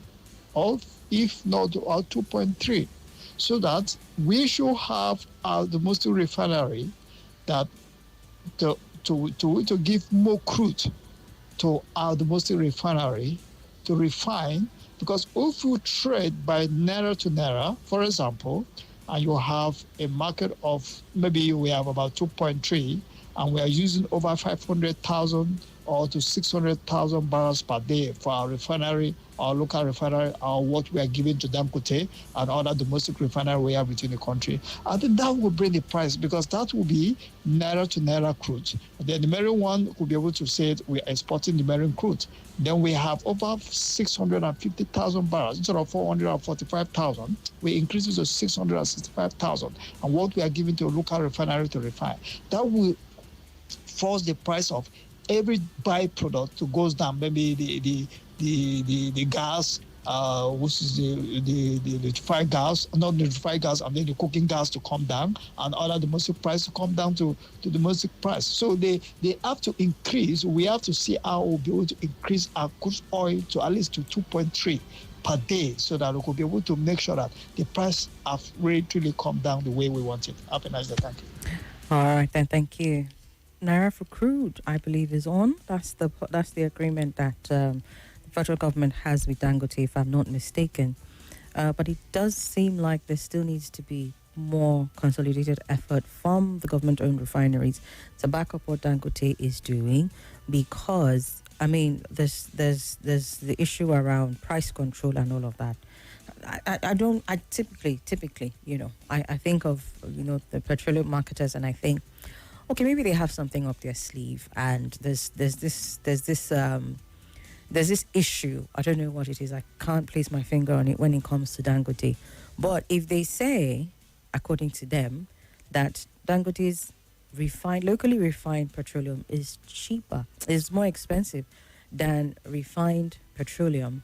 or if not, 2.3, so that we should have our domestic refinery that to give more crude to our domestic refinery to refine, because if you trade by naira to naira, for example, and you have a market of maybe we have about 2.3, and we are using over 500,000 or to 600,000 barrels per day for our refinery, our local refinery, or what we are giving to Dangote and other domestic refinery we have within the country. I think that will bring the price, because that will be naira to naira crude. Then the Nigerian one could be able to say we are exporting the Nigerian crude. Then we have over 650,000 barrels instead of 445,000. We increase it to 665,000. And what we are giving to a local refinery to refine, that will force the price of every byproduct to goes down. Maybe the gas, which is the refined gas, not the refined gas, and then the cooking gas to come down, and other domestic price to come down to the domestic price. So they have to increase. We have to see how we'll be able to increase our crude oil to at least to 2.3 per day, so that we could be able to make sure that the price have really come down the way we want it. Have a nice day. Thank you. All right, then. Thank you. Naira for crude, I believe, is on. That's the agreement that the federal government has with Dangote, if I'm not mistaken. But it does seem like there still needs to be more consolidated effort from the government-owned refineries to back up what Dangote is doing, because I mean, there's the issue around price control and all of that. I typically, I think of, the petroleum marketers, and I think, okay, maybe they have something up their sleeve, and there's this issue. I don't know what it is. I can't place my finger on it when it comes to Dangote. But if they say, according to them, that Dangote's locally refined petroleum is cheaper, is more expensive than refined petroleum,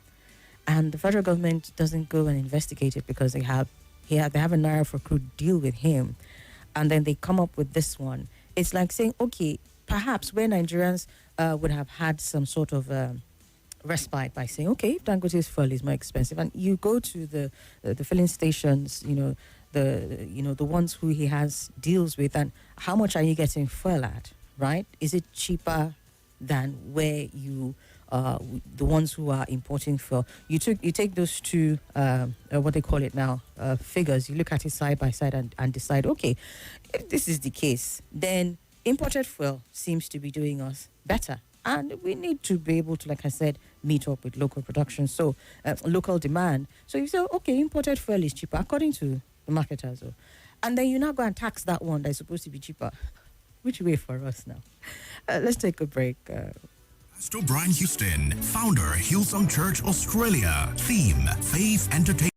and the federal government doesn't go and investigate it because they have a naira for crude deal with him, and then they come up with this one. It's like saying, okay, perhaps where Nigerians would have had some sort of respite by saying, okay, Dangote's fuel is more expensive, and you go to the filling stations, the ones who he has deals with, and how much are you getting fuel at, right? Is it cheaper than where you the ones who are importing fuel? You take those two what they call it now figures, you look at it side by side and decide, okay, if this is the case, then imported fuel seems to be doing us better, and we need to be able to, like I said, meet up with local production, so local demand. So you say, okay, imported fuel is cheaper according to the marketers, and then you now go and tax that one that is supposed to be cheaper. Which way for us now? Let's take a break. Pastor Brian Houston, founder, Hillsong Church Australia. Theme, Faith, Entertainment.